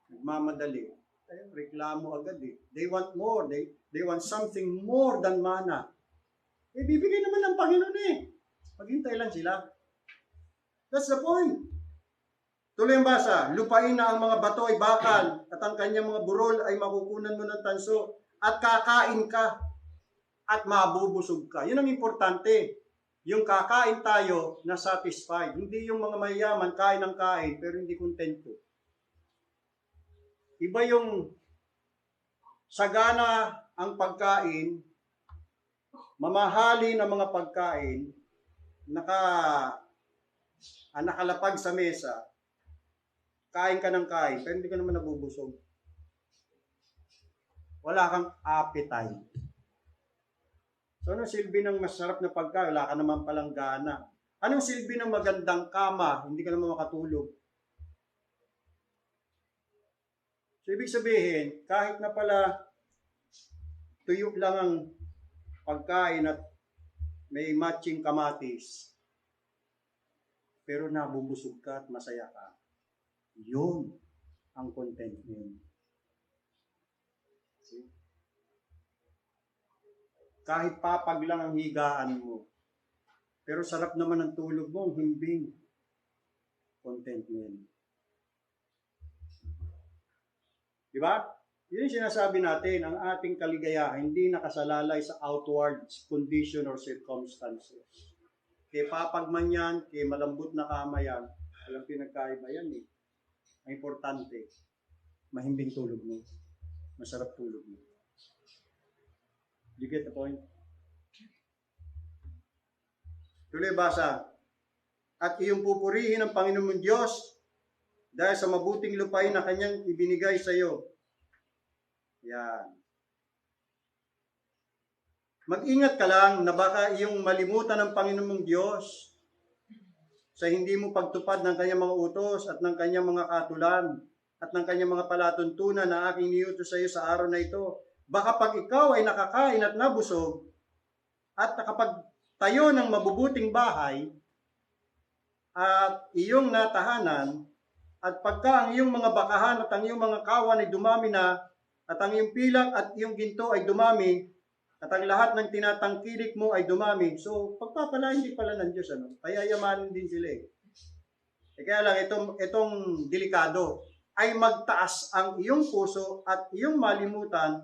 Nagmamadali. Ay, reklamo agad eh. They want more. They want something more than mana. Bibigay naman ng Panginoon eh. Maghintay lang sila. That's the point. Tuloy ang basa, lupain na ang mga bato ay bakal at ang kanyang mga burol ay makukunan mo ng tanso at kakain ka at mabubusog ka. Yun ang importante. Yung kakain tayo na satisfied. Hindi yung mga mayayaman kain ng kain pero hindi kontento. Iba yung sagana ang pagkain, mamahali ng mga pagkain, nakalapag sa mesa, kain ka ng kain, pero hindi ka naman nabubusog. Wala kang appetite. So, anong silbi ng masarap na pagkain? Wala ka naman palang gana. Anong silbi ng magandang kama? Hindi ka naman makatulog. So, ibig sabihin, kahit na pala tuyo lang ang pagkain at may matching kamatis, pero nabubusog ka at masaya ka. Yun ang contentment. See? Kahit papag lang ang higaan mo, pero sarap naman ang tulog mo, himbing. Contentment. Diba? Yun yung sinasabi natin, ang ating kaligayahan hindi nakasalalay sa outward condition or circumstances. Kaya papag man yan, kaya malambot na kama yan, walang pinagkaiba yan eh. Ang importante, mahimbing tulog mo. Masarap tulog mo. You get the point? Tuloy basa. At iyong pupurihin ang Panginoon mong Diyos dahil sa mabuting lupain na kanyang ibinigay sa iyo. Yan. Mag-ingat ka lang na baka iyong malimutan ng Panginoon mong Diyos sa hindi mo pagtupad ng kanyang mga utos at ng kanyang mga katulan at ng kanyang mga palatuntunan na aking niutos sa iyo sa araw na ito. Baka pag ikaw ay nakakain at nabusog at nakapagtayo ng mabubuting bahay at iyong natahanan at pagka ang iyong mga bakahan at ang iyong mga kawan ay dumami na at ang iyong pilak at iyong ginto ay dumami at ang lahat ng tinatangkilik mo ay dumami. So, pagpapalain din pala ng Diyos, ano? Kaya yamanin din sila eh. Kaya lang, itong delikado ay magtaas ang iyong puso at iyong malimutan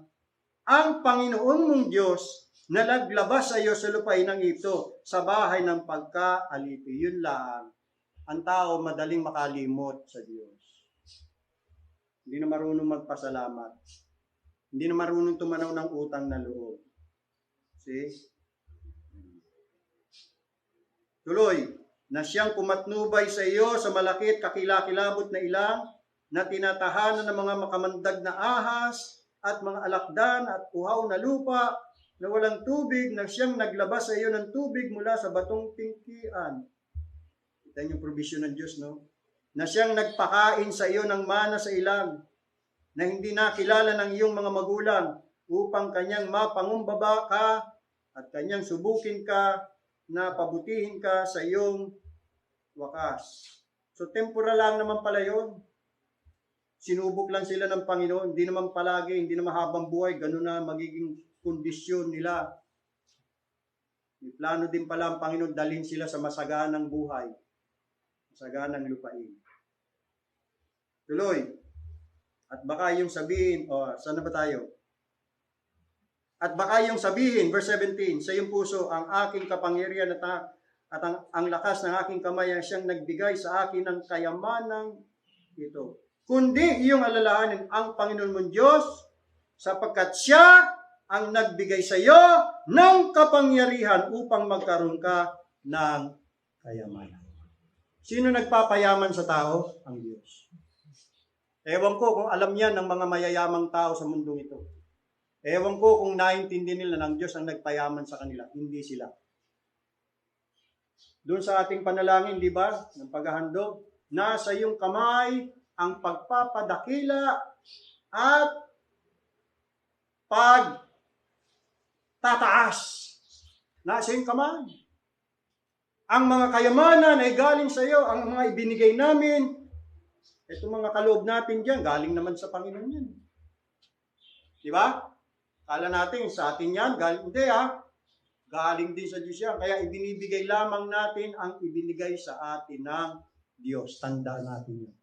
ang Panginoon mong Diyos na naglabas sa iyo sa lupain ng ito, sa bahay ng pagkaalipin. Yun lang. Ang tao madaling makalimot sa Diyos. Hindi na marunong magpasalamat. Hindi na marunong tumanaw ng utang na loob. See? Tuloy, na siyang pumatnubay sa iyo sa malaki at kakilakilabot na ilang na tinatahanan ng mga makamandag na ahas at mga alakdan at uhaw na lupa na walang tubig na siyang naglabas sa iyo ng tubig mula sa batong tingkian. Kita niyo yung provision ng Diyos, no? Na siyang nagpakain sa iyo ng mana sa ilang na hindi nakilala ng iyong mga magulang upang kanyang mapangumbaba ka at kanyang subukin ka na pabutihin ka sa iyong wakas. So temporal lang naman pala yun. Sinubok lang sila ng Panginoon. Hindi naman palagi, hindi naman habang buhay, ganun na magiging kondisyon nila. May plano din pala ang Panginoon dalhin sila sa masaganang buhay. Masaganang lupain. Tuloy. At baka yung sabihin, saan na ba tayo? At baka yung sabihin, verse 17, sa iyong puso, ang aking kapangyarihan at ang lakas ng aking kamay ang siyang nagbigay sa akin ng kayamanang ito. Kundi iyong alalahanin ang Panginoon mong Diyos sapagkat siya ang nagbigay sa iyo ng kapangyarihan upang magkaroon ka ng kayamanan. Sino nagpapayaman sa tao? Ang Diyos. Ewan ko kung alam yan ng mga mayayamang tao sa mundong ito. Ewan ko kung naintindi nila ng Diyos ang nagpayaman sa kanila. Hindi sila. Doon sa ating panalangin, di ba, ng paghahandog, nasa iyong kamay ang pagpapadakila at pagtataas. Nasa iyong kamay. Ang mga kayamanan ay galing sa iyo, ang mga ibinigay namin, itong mga kaloob natin dyan, galing naman sa Panginoon yan. Di ba? Kala natin sa atin yan, galing, hindi ha. Galing din sa Diyos yan. Kaya ibinibigay lamang natin ang ibinigay sa atin ng Diyos. Tandaan natin yun.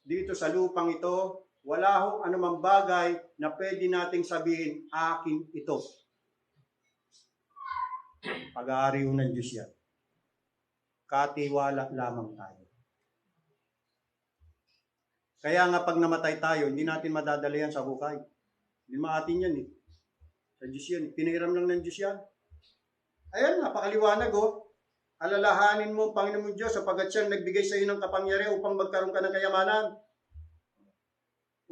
Dito sa lupang ito, wala hong anumang bagay na pwede nating sabihin, akin ito. Pag-aari ng Diyos yan. Katiwala lamang tayo. Kaya nga pag namatay tayo, hindi natin madadala yan sa hukay. Hindi maatin yan eh. Sa Diyos yan. Pinahiram lang ng Diyos yan. Ayan, napakaliwanag oh. Alalahanin mo, Panginoon Diyos, sapagat siyang nagbigay sa iyo ng kapangyarihan upang magkaroon ka ng kayamanan.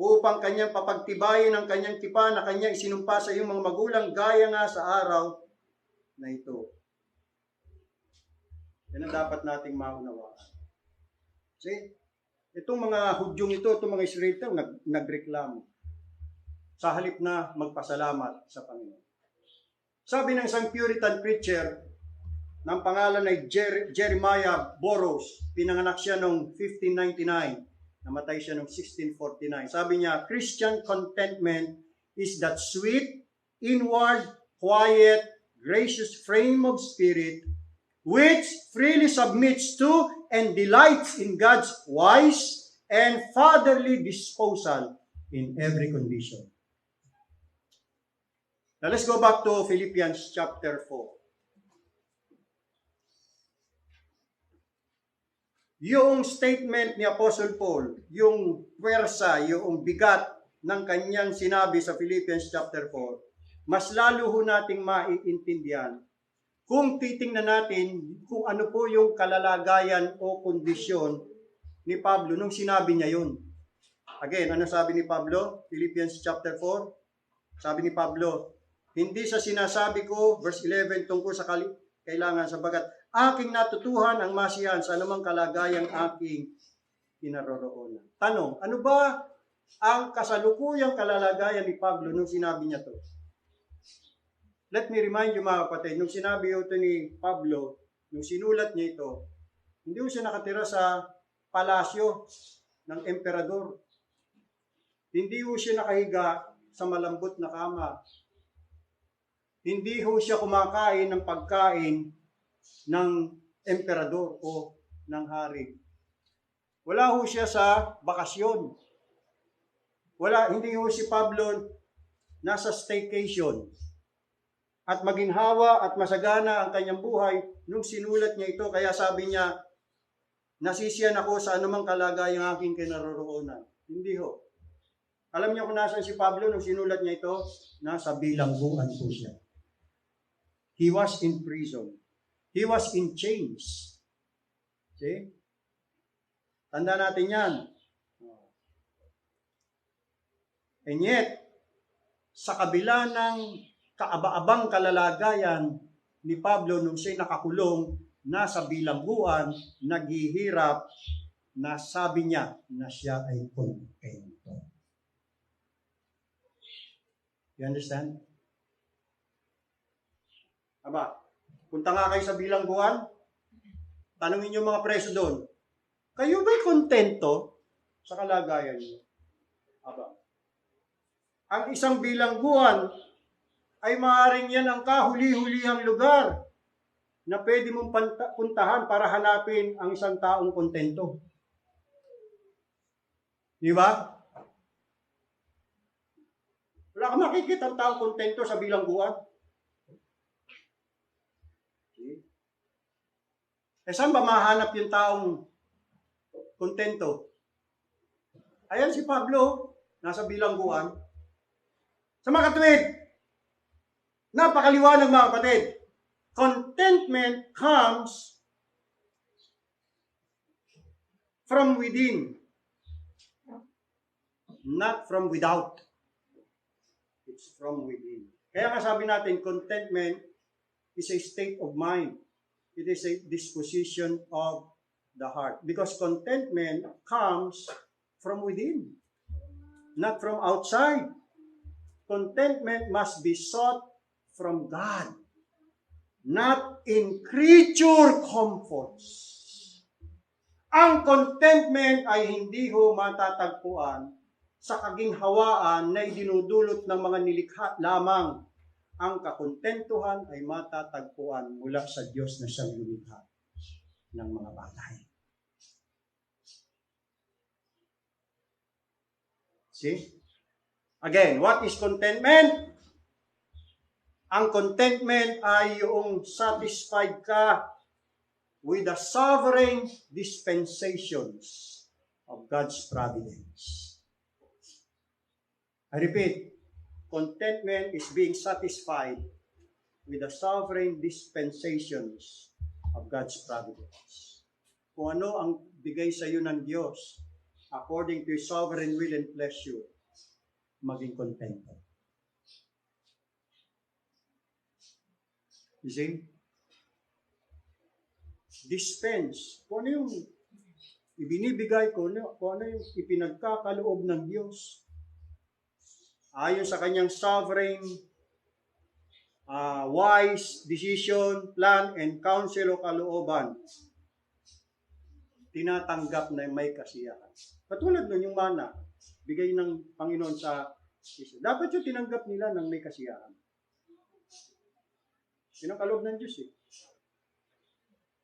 Upang kanyang papagtibayin ang kanyang tipan na kanyang isinumpa sa iyong mga magulang gaya nga sa araw na ito. Yan ang dapat nating maunawaan. See? Itong mga Hudyong ito, itong mga Israelita, nagreklamo. Sa halip na magpasalamat sa Panginoon. Sabi ng isang Puritan preacher, ng pangalan ay Jeremiah Burroughs, pinanganak siya noong 1599, namatay siya noong 1649. Sabi niya, Christian contentment is that sweet, inward, quiet, gracious frame of spirit which freely submits to and delights in God's wise and fatherly disposal in every condition. Now let's go back to Philippians chapter 4. Yung statement ni Apostle Paul, yung puwersa, yung bigat ng kanyang sinabi sa Philippians chapter 4, mas lalo ho nating maiintindihan kung titingnan natin kung ano po yung kalalagayan o kondisyon ni Pablo nung sinabi niya yun. Again, ano sabi ni Pablo? Philippians chapter 4. Sabi ni Pablo, hindi sa sinasabi ko, verse 11, tungkol sa kailangan sabagat aking natutuhan ang masiyahan sa anumang kalagayang aking kinaroroonan. Tanong, ano ba ang kasalukuyang kalalagayan ni Pablo nung sinabi niya to? Let me remind you mga kapatid, nung sinabi ito ni Pablo, nung sinulat niya ito, hindi ho siya nakatira sa palasyo ng emperador. Hindi ho siya nakahiga sa malambot na kama. Hindi ho siya kumakain ng pagkain ng emperador o ng hari. Wala ho siya sa bakasyon. Hindi ho si Pablo nasa staycation. At maginhawa at masagana ang kanyang buhay nung sinulat niya ito. Kaya sabi niya, nasisiyan ako sa anumang kalagayang aking kinaroroonan. Hindi ho. Alam niyo kung nasaan si Pablo nung sinulat niya ito? Nasa bilangguan po siya. He was in prison. He was in chains. See? Tanda natin yan. And yet, sa kabila ng kaaba-abang kalalagayan ni Pablo nung siya'y nakakulong, nasa bilangguan, naghihirap, na sabi niya na siya ay kontento. You understand? Aba, punta nga kayo sa bilangguan, tanungin niyo mga preso doon, kayo ba'y kontento sa kalagayan niyo? Aba, ang isang bilangguan ay maaaring yan ang kahuli-hulihang lugar na pwede mong puntahan para hanapin ang isang taong kontento. Di ba? Wala ka makikita ang taong kontento sa bilangguan. Saan ba mahanap yung taong kontento? Ayan si Pablo, nasa bilangguan. Sa mga katuwid, napakaliwanag mga kapatid. Contentment comes from within, not from without. It's from within. Kaya nga sabi natin, contentment is a state of mind. It is a disposition of the heart. Because contentment comes from within, not from outside. Contentment must be sought from God, not in creature comforts. Ang contentment ay hindi ho matatagpuan sa kaginhawaan na idinudulot ng mga nilikha lamang ang kakontentuhan ay matatagpuan mula sa Diyos na siyang lumikha ng mga bagay. See? Again, what is contentment? Ang contentment ay yung satisfied ka with the sovereign dispensations of God's providence. I repeat, contentment is being satisfied with the sovereign dispensations of God's providence. Kung ano ang bigay sa iyo ng Diyos, according to His sovereign will and pleasure, maging contento. You see? Dispense. Kung ano yung ibinibigay, kung ano yung ipinagkakaloob ng Diyos, ayon sa kanyang sovereign, wise decision, plan, and counsel o kalooban, tinatanggap na may kasiyahan. Katulad nun yung mana, bigay ng Panginoon sa Israel. Dapat yung tinanggap nila ng may kasiyahan. Yun ang kaloob ng Diyos eh.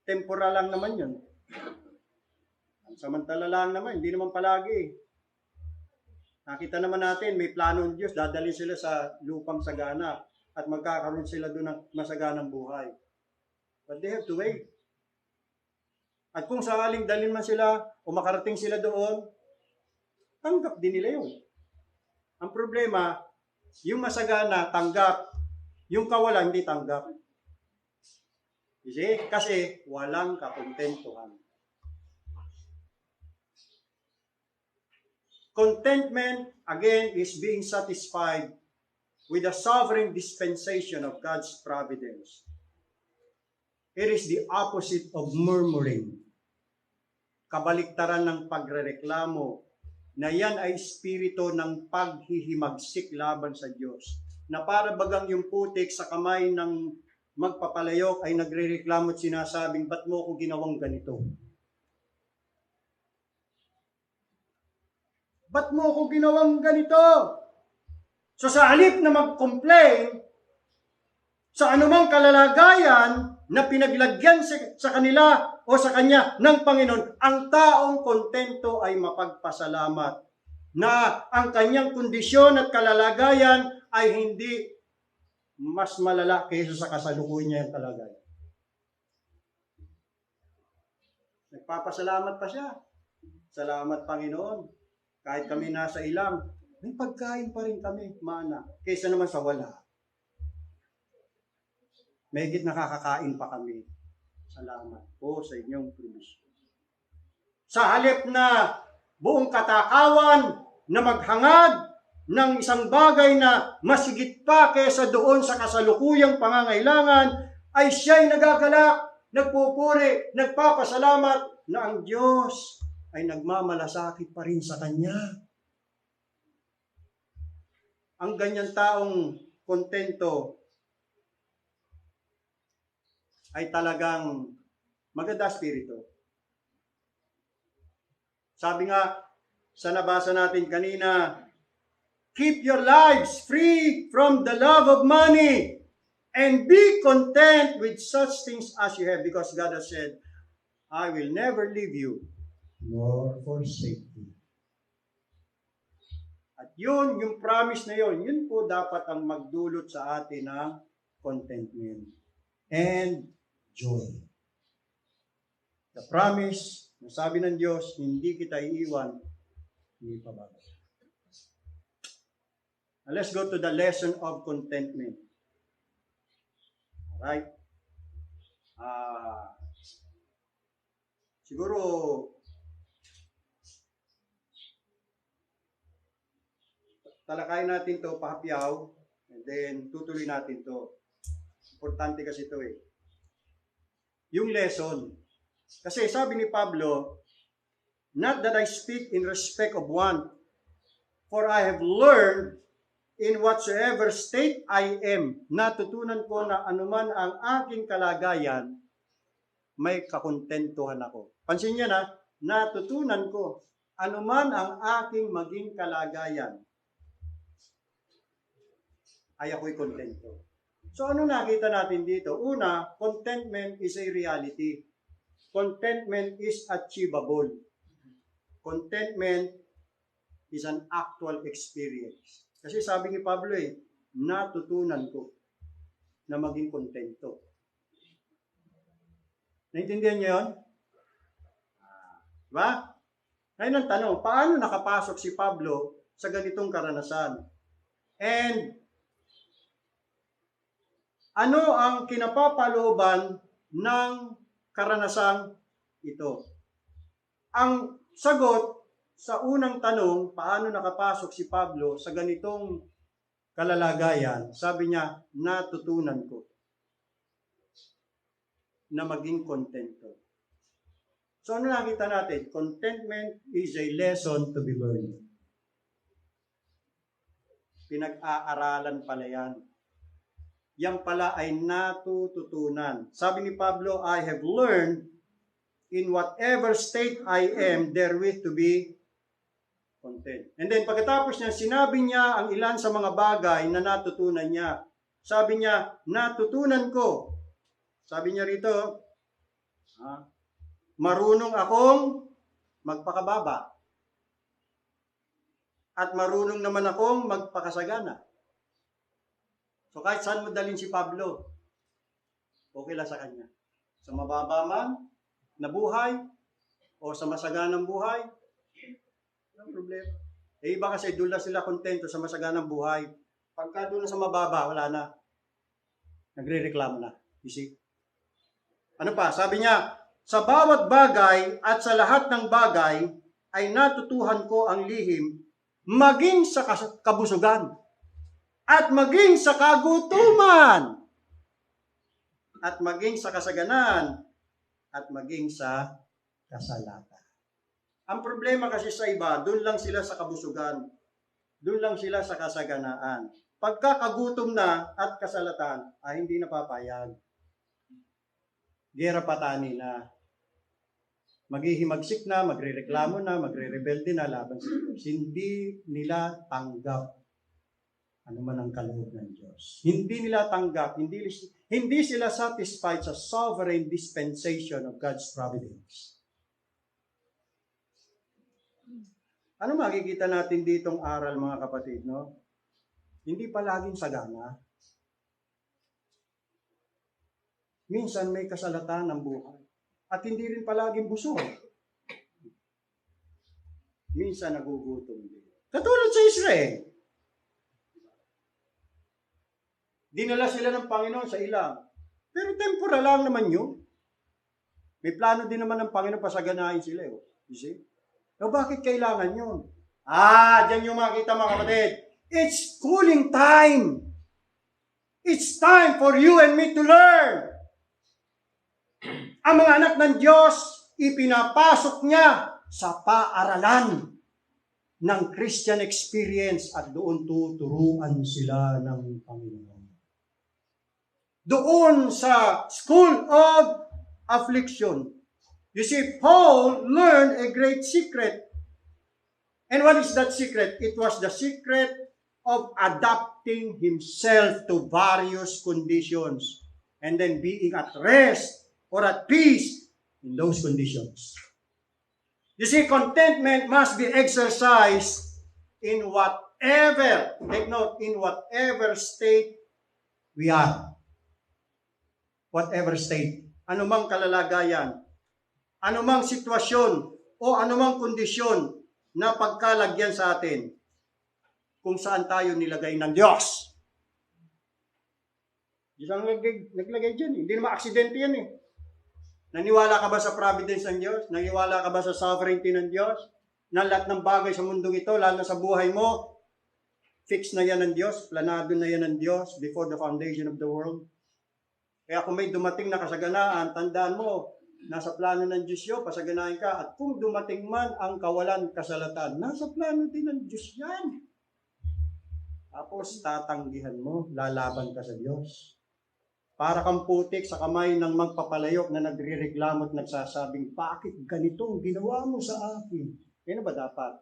Temporal lang naman yun. Ang samantala lang naman, hindi naman palagi eh. Nakita naman natin, may plano ng Diyos, dadalhin sila sa lupang sagana at magkakaroon sila doon ng masaganang buhay. But they have to wait. At kung sakaling dalhin man sila o makarating sila doon, tanggap din nila yun. Ang problema, yung masagana, tanggap. Yung kawalan, hindi tanggap. You see? Kasi walang kakontentuhan. Contentment, again, is being satisfied with the sovereign dispensation of God's providence. It is the opposite of murmuring. Kabaliktaran ng pagrereklamo na yan ay espiritu ng paghihimagsik laban sa Diyos. Na para bagang yung putik sa kamay ng magpapalayok ay nagrereklamo at sinasabing, ba't mo ko ginawang ganito? Ba't mo ko ginawang ganito? So sa halip na mag-complain sa anumang kalalagayan na pinaglagyan sa kanila o sa kanya ng Panginoon, ang taong kontento ay mapagpasalamat na ang kanyang kondisyon at kalalagayan ay hindi mas malala kaysa sa kasalukuyan niya yung kalagayan. Nagpapasalamat pa siya. Salamat, Panginoon. Kahit kami nasa ilang, may pagkain pa rin kami, mana, kaysa naman sa wala. Mahigit nakakakain pa kami. Salamat po sa inyong provision. Sa halip na buong katakawan na maghangad ng isang bagay na masigit pa kaysa doon sa kasalukuyang pangangailangan, ay siya'y nagagalak, nagpupuri, nagpapasalamat na ang Diyos ay nagmamalasakit pa rin sa kanya. Ang ganyan taong kontento ay talagang maganda spirito. Sabi nga, sa nabasa natin kanina, keep your lives free from the love of money and be content with such things as you have, because God has said, I will never leave you nor forsake you. At yun, yung promise na yun po dapat ang magdulot sa atin ng contentment and joy. The promise, na sabi ng Diyos, hindi kita iiwan, hindi pabagal. Now let's go to the lesson of contentment. Alright? Siguro, talakayin natin to, pahapyaw, and then tutuloy natin to. Importante kasi ito eh. Yung lesson. Kasi sabi ni Pablo, not that I speak in respect of want, for I have learned in whatsoever state I am, natutunan ko na anuman ang aking kalagayan, may kakontentuhan ako. Pansin niyo na, natutunan ko, anuman ang aking maging kalagayan, ay ako'y kontento. So ano nakita natin dito? Una, contentment is a reality. Contentment is achievable. Contentment is an actual experience. Kasi sabi ni Pablo natutunan ko na maging kontento. Naintindihan niyo yun? Diba? Ngayon ang tanong, paano nakapasok si Pablo sa ganitong karanasan? And ano ang kinapapalooban ng karanasang ito? Ang sagot sa unang tanong, paano nakapasok si Pablo sa ganitong kalalagayan, sabi niya, natutunan ko na maging kontento. So ano nakita natin? Contentment is a lesson to be learned. Pinag-aaralan pala yan. Yan pala ay natututunan. Sabi ni Pablo, I have learned in whatever state I am therewith to be content. And then pagkatapos niya, sinabi niya ang ilan sa mga bagay na natutunan niya. Sabi niya, natutunan ko. Sabi niya rito, marunong akong magpakababa. At marunong naman akong magpakasagana. So kahit saan mo dalhin si Pablo, okay lang sa kanya. Sa mababa man na buhay o sa masaganang buhay, walang problema. Iba kasi doon lang sila kontento sa masaganang buhay. Pagka doon sa mababa, wala na. Nagre-reklamo na. You see? Ano pa? Sabi niya, sa bawat bagay at sa lahat ng bagay ay natutuhan ko ang lihim maging sa kabusugan at maging sa kagutuman at maging sa kasaganan at maging sa kasalatan. Ang problema kasi sa iba, doon lang sila sa kabusugan. Doon lang sila sa kasaganaan. Pagkakagutom na at kasalatan, ay hindi napapayag. Gera patani na. Maghihimagsik na, magrereklamo na, magre-rebelde na laban sa Diyos. Hindi nila tanggap ano man ang kaloob ng Diyos. Hindi nila tanggap, hindi sila satisfied sa sovereign dispensation of God's providence. Ano makikita natin ditong aral, mga kapatid, no? Hindi palaging sagana. Minsan may kasalatan ng buhay. At hindi rin palaging busog. Minsan nagugutom din. Katulad sa Israel. Dinala sila ng Panginoon sa ilang. Pero temporal lang naman yun. May plano din naman ng Panginoon pasaganahin sila. You see? O bakit kailangan yun? Diyan yung makita, mga kapatid. It's schooling time. It's time for you and me to learn. Ang mga anak ng Diyos, ipinapasok niya sa paaralan ng Christian experience at doon tuturuan sila ng Panginoon. Doon sa school of affliction. You see, Paul learned a great secret. And what is that secret? It was the secret of adapting himself to various conditions and then being at rest or at peace in those conditions. You see, contentment must be exercised in whatever, take note, in whatever state we are. Whatever state. Anumang kalalagayan, anumang sitwasyon, o anumang kondisyon na pagkalagyan sa atin kung saan tayo nilagay ng Diyos. Diyos ang naglagay dyan. Hindi naman aksidente yan Naniwala ka ba sa providence ng Diyos? Naniwala ka ba sa sovereignty ng Diyos? Na lahat ng bagay sa mundong ito, lalo na sa buhay mo, fix na yan ng Diyos, planado na yan ng Diyos before the foundation of the world. Kaya kung may dumating na kasaganaan, tandaan mo, nasa plano ng Diyos yun, pasaganahin ka. At kung dumating man ang kawalan kasalatan, nasa plano din ng Diyos yan. Tapos tatanggihan mo, lalaban ka sa Diyos. Para kang putik sa kamay ng magpapalayok na nagre-reklamo at nagsasabing, bakit ganito ang ginawa mo sa akin? Kaya ba dapat?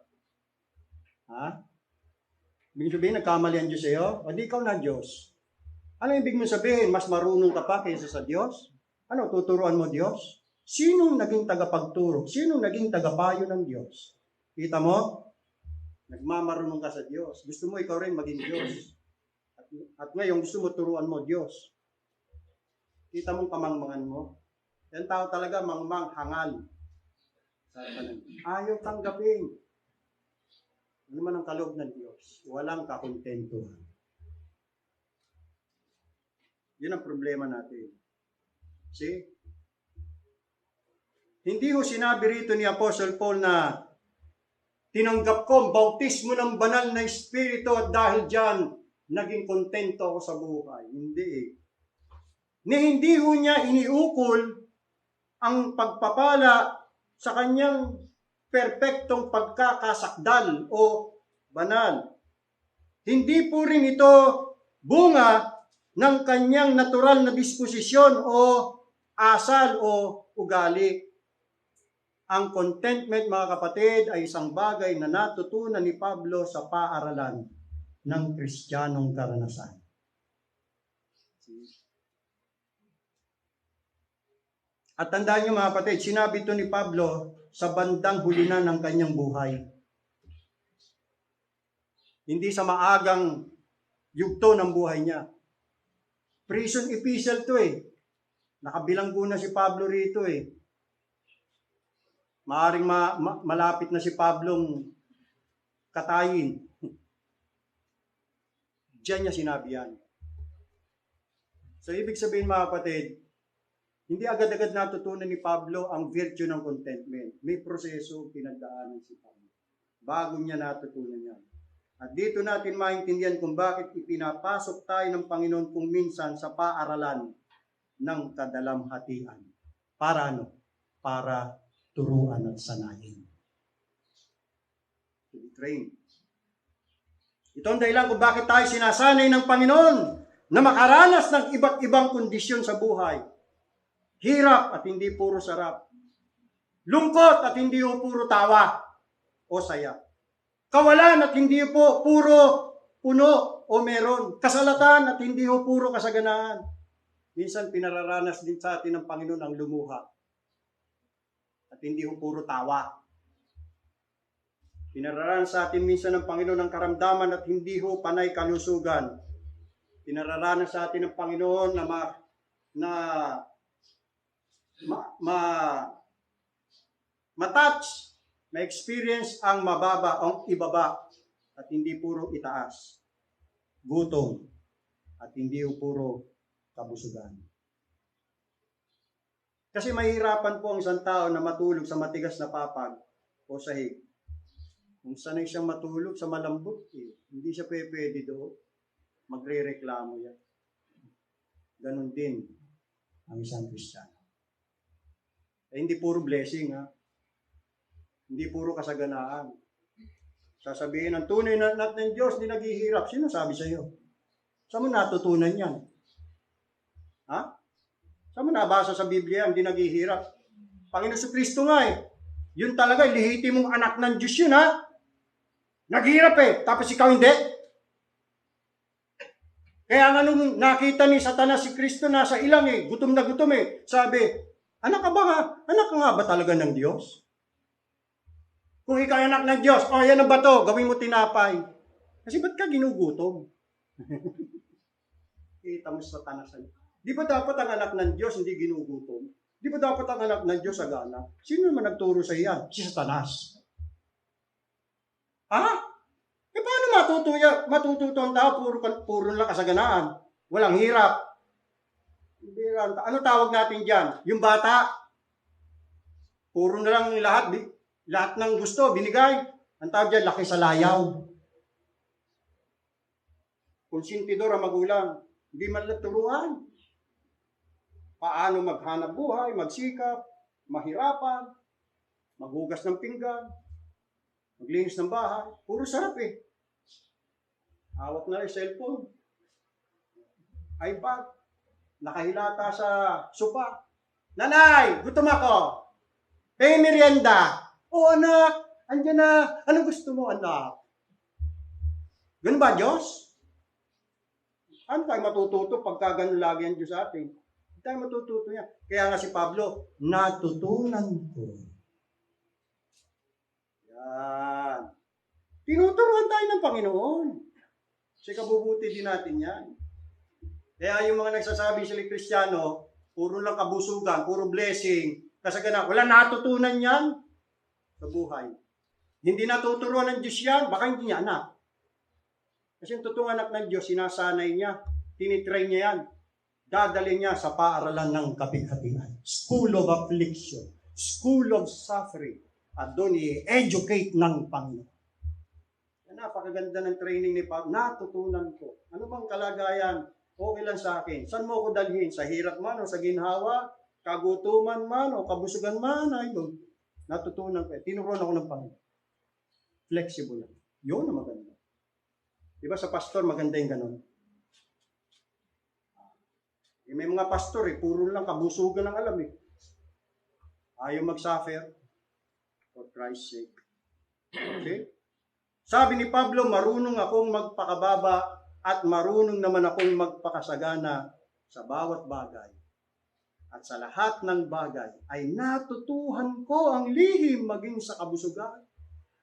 Ibig sabihin, nagkamali ang Diyos sa'yo? O di ikaw na Diyos. Ano ibig mong sabihin? Mas marunong ka pa kaysa sa Diyos? Ano, tuturuan mo Diyos? Sinong naging tagapagturo? Sinong naging tagapayo ng Diyos? Kita mo? Nagmamarunong ka sa Diyos. Gusto mo ikaw rin maging Diyos. At ngayon gusto mo turuan mo Diyos. Kita mong kamangmangan mo. Yan tao talaga mangmang hangal. Ayaw tanggapin. Ano man ang kaloob ng Diyos? Walang kakontentuhan. Yun ang problema natin. See? Hindi ho sinabi rito ni Apostle Paul na tinanggap ko ang bautismo ng banal na Espiritu at dahil dyan, naging kontento ako sa buhay. Hindi eh. Hindi ho niya iniukol ang pagpapala sa kanyang perpektong pagkakasakdal o banal. Hindi po rin ito bunga ng kanyang natural na disposisyon o asal o ugali. Ang contentment, mga kapatid, ay isang bagay na natutunan ni Pablo sa paaralan ng Kristiyanong karanasan. At tandaan niyo mga kapatid, sinabi ito ni Pablo sa bandang huli na ng kanyang buhay. Hindi sa maagang yugto ng buhay niya. Prison epistle to eh. Nakabilanggo na si Pablo rito eh. Maaring malapit na si Pablong katayin. Diyan niya sinabi yan. So ibig sabihin mga kapatid, hindi agad-agad natutunan ni Pablo ang virtue ng contentment. May proseso pinagdaanan si Pablo bago niya natutunan yan. At dito natin maintindihan kung bakit ipinapasok tayo ng Panginoon kung minsan sa paaralan ng kadalamhatian. Para ano? Para turuan at sanayin. To be trained. Ito ang dahilan kung bakit tayo sinasanay ng Panginoon na makaranas ng iba't ibang kondisyon sa buhay. Hirap at hindi puro sarap. Lungkot at hindi puro tawa o saya. Kawalan at hindi po puro puno o meron. Kasalatan at hindi puro kasaganaan. Minsan pinararanas din sa atin ng Panginoon ang lumuha. At hindi puro tawa. Pinararanas sa atin minsan ng Panginoon ang karamdaman at hindi panay kalusugan. Pinararanas sa atin ng Panginoon ma-touch, ma-experience ang mababa, ang ibaba, at hindi puro itaas. Gutom, at hindi puro kabusugan. Kasi mahirapan po ang isang tao na matulog sa matigas na papag o sahig. Kung sanay siyang matulog sa malambot, hindi siya pwede doon. Magre-reklamo yan. Ganon din ang isang Kristiyano. Hindi puro blessing, ha? Hindi puro kasaganaan. Sasabihin ng tunay na anak ng Diyos, di naghihirap. Sino sabi sa iyo? Saan mo natutunan yan? Ha? Saan mo nabasa sa Biblia hindi naghihirap? Panginoon Kristo nga eh. Yun talaga, lehitimong anak ng Diyos yun, ha? Naghihirap eh. Tapos ikaw hindi? Kaya nga nung nakita ni Satanas si Kristo nasa ilang eh, gutom na gutom eh. Sabi, anak ka ba nga? Anak ka nga ba talaga ng Diyos? Kung ikaw anak ng Diyos, yan ang bato, gawin mo tinapay. Kasi ba't ka ginugutom? Kita mo sa Satanas. Di ba dapat ang anak ng Diyos hindi ginugutom? Di ba dapat ang anak ng Diyos sagana? Sino naman nagturo sa iyan? Si Satanas. Ha? Paano matututo ang tao? Puro lang kasaganaan. Walang hirap. Ano tawag natin dyan? Yung bata, puro na lang lahat ng gusto, binigay. Ang tawag dyan, laki sa layaw. Konsentidor ang magulang, hindi man lang turuan. Paano maghanap buhay, magsikap, mahirapan, maghugas ng pinggan, maglinis ng bahay. Puro sarap eh. Hawak na yung cellphone, iPad, nakahilata sa sopa. Nanay, gutom ako. Pay merienda. O anak, andyan na. Anong gusto mo, anak? Ganun ba, Diyos? Ano tayo matututo pagka ganun lagi ang Diyos sa atin? Hindi tayo matututo niya. Kaya nga si Pablo, natutunan ko. Yan. Tinuturuan tayo ng Panginoon. Kasi kabubuti din natin yan. Kaya yung mga nagsasabi sila Kristiyano, puro lang kabusugan, puro blessing, kasagana, wala natutunan yan sa buhay. Hindi natuturuan ng Diyos yan, baka hindi niya anak. Kasi yung totoong anak ng Diyos, sinasanay niya, tinitry niya yan. Dadali niya sa paaralan ng kapighatian. School of affliction. School of suffering. At doon i-educate ng Panginoon. Napakaganda ng training ni Pablo. Natutunan ko. Ano bang kalagayan? Okay lang sa akin. Saan mo ko dalhin? Sa hirap man o sa ginhawa? Kagutuman man o kabusugan man? Ayun. Natutunan ko. Tinuruan ako ng Panginoon. Flexible lang. Yun ang maganda. Diba sa pastor, maganda yung ganun. May mga pastor, puro lang kabusugan ang alam eh. Ayaw mag-suffer for Christ's sake. Okay? Sabi ni Pablo, marunong akong magpakababa at marunong naman akong magpakasagana sa bawat bagay. At sa lahat ng bagay ay natutuhan ko ang lihim maging sa kabusugan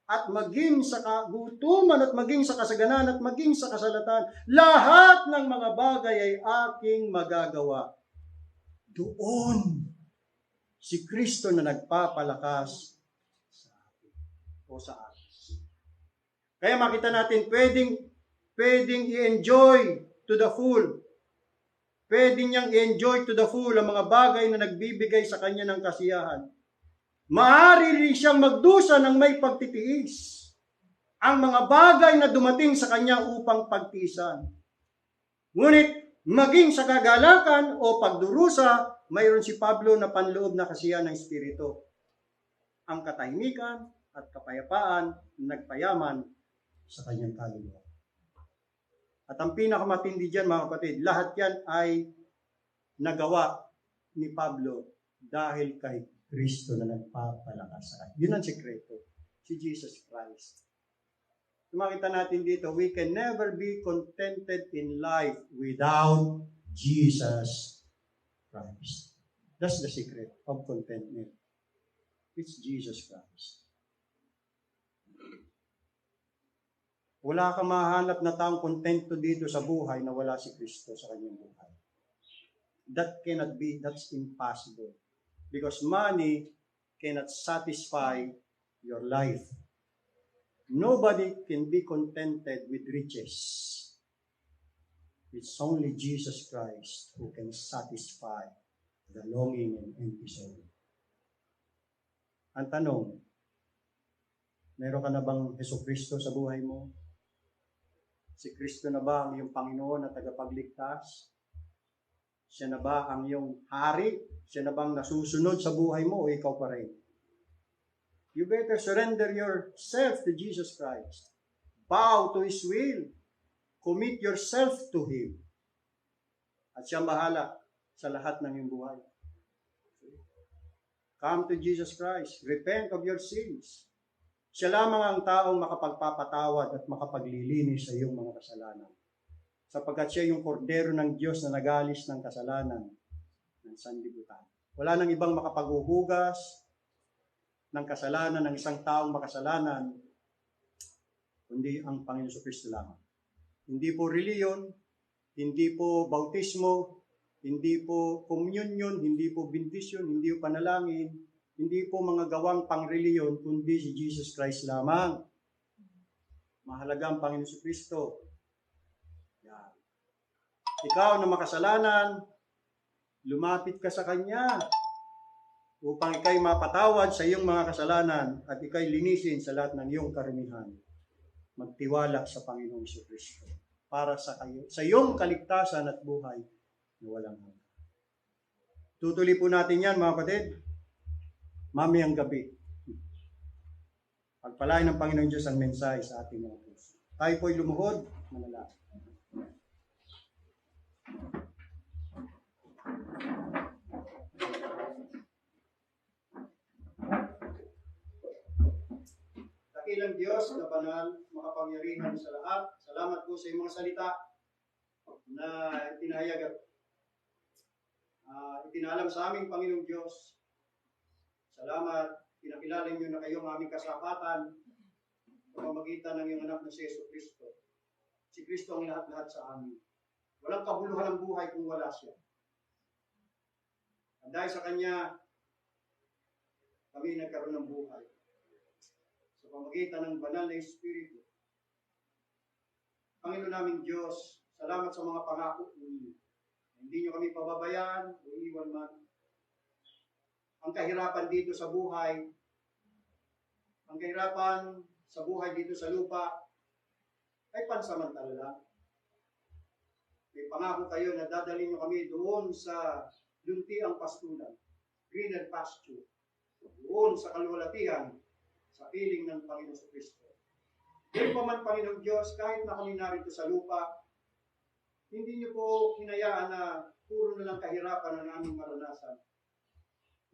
at maging sa kagutuman at maging sa kasaganan at maging sa kasalatan. Lahat ng mga bagay ay aking magagawa. Doon si Kristo na nagpapalakas sa atin o sa atin. Kaya makita natin, pwedeng i-enjoy to the full. Pwede niyang i-enjoy to the full ang mga bagay na nagbibigay sa kanya ng kasiyahan. Maaari rin siyang magdusa ng may pagtitiis. Ang mga bagay na dumating sa kanya upang pagtiisan. Ngunit, maging sa kagalakan o pagdurusa, mayroon si Pablo na panloob na kasiyahan ng Espiritu. Ang katahimikan at kapayapaan nagpayaman sa kanyang kaluluwa. At ang pinakamatindi dyan, mga kapatid, lahat yan ay nagawa ni Pablo dahil kay Kristo na nagpapalakas sa kanya. Yun ang sekreto. Si Jesus Christ. Makita natin dito, we can never be contented in life without Jesus Christ. That's the secret of contentment. It's Jesus Christ. Wala kang mahanap na taong kontento dito sa buhay na wala si Kristo sa kanyang buhay. That cannot be, that's impossible. Because money cannot satisfy your life. Nobody can be contented with riches. It's only Jesus Christ who can satisfy the longing and empty soul. Ang tanong, meron ka na bang Jesucristo sa buhay mo? Si Kristo na ba ang iyong Panginoon na tagapagligtas? Siya na ba ang iyong hari? Siya na bang nasusunod sa buhay mo o ikaw pa rin? You better surrender yourself to Jesus Christ. Bow to His will. Commit yourself to Him. At siya bahala sa lahat ng iyong buhay. Come to Jesus Christ. Repent of your sins. Siya lamang ang taong makapagpapatawad at makapaglilinis sa iyong mga kasalanan. Sapagkat siya yung kordero ng Diyos na nagalis ng kasalanan ng sanlibutan. Wala nang ibang makapaghuhugas ng kasalanan ng isang taong makasalanan, kundi ang Panginoon Kristo lamang. Hindi po reliyon, hindi po bautismo, hindi po communion, hindi po bendisyon, hindi po panalangin, hindi po mga gawang pangreliyon, kundi si Jesus Christ lamang. Mahalaga ang Panginoon Kristo. Yan. Ikaw na makasalanan, lumapit ka sa Kanya upang ikay mapatawad sa iyong mga kasalanan at ikay linisin sa lahat ng iyong karamihan. Magtiwala sa Panginoong Kristo para sa iyong kaligtasan at buhay na walang hanggan. Tutuloy po natin yan, mga kapatid. Mamayang gabi. Pagpalain ng Panginoon Diyos ang mensahe sa ating mga puso. Tayo po'y lumuhod, manalangin. Dakilang Diyos na banal, makapangyarihan sa lahat. Salamat po sa iyong mga salita. na itinahayag at itinalam sa aming Panginoong Diyos. Salamat, pinakilala niyo na kayong aming kasapatan sa pamamagitan ng iyong anak na si Yesu Kristo. Si Kristo ang lahat-lahat sa amin. Walang kabuluhan ng buhay kung wala siya. At dahil sa Kanya, kami nagkaroon ng buhay. Sa pamamagitan ng banal na Espiritu. Panginoon naming Diyos, salamat sa mga pangako ninyo. Hindi niyo kami pababayaan o iwan man. Ang kahirapan dito sa buhay, ang kahirapan sa buhay dito sa lupa, ay pansamantala lang. May pangako kayo na dadalhin niyo kami doon sa luntiang pastulan, greener pasture, doon sa kaluwalhatian, sa piling ng Panginoon Kristo. Ngayon pa man, Panginoong Diyos, kahit na kami narito sa lupa, hindi niyo po hinayaan na puro na lang kahirapan ang aming maranasan.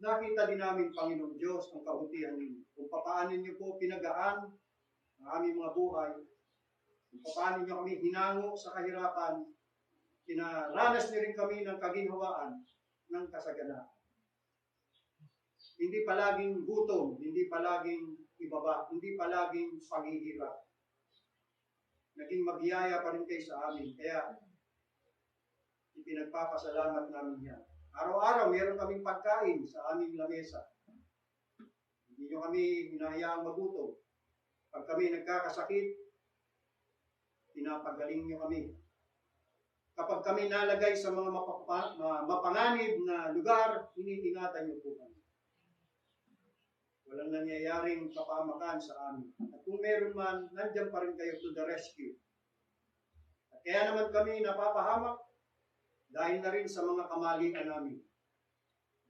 Nakita din namin, Panginoong Diyos, ang kabutihan ninyo. Kung paano niyo po pinagaan ang aming mga buhay, kung paano niyo kami hinango sa kahirapan, kinaranas niyo rin kami ng kaginhawaan ng kasaganaan. Hindi palaging gutom, hindi palaging ibaba, hindi palaging paghihirap. Naging magyaya pa rin kayo sa amin. Kaya, ipinagpapasalamat namin yan. Araw-araw, meron kaming pagkain sa aming lamesa. Hindi nyo kami hinahayaang magutom. Pag kami nagkakasakit, pinapagaling nyo kami. Kapag kami nalagay sa mga mapanganib na lugar, iniingatan nyo po kami. Walang nangyayaring kapamakan sa amin. At kung meron man, nandiyan pa rin kayo to the rescue. At kaya naman kami napapahamak dahil na rin sa mga kamalian namin.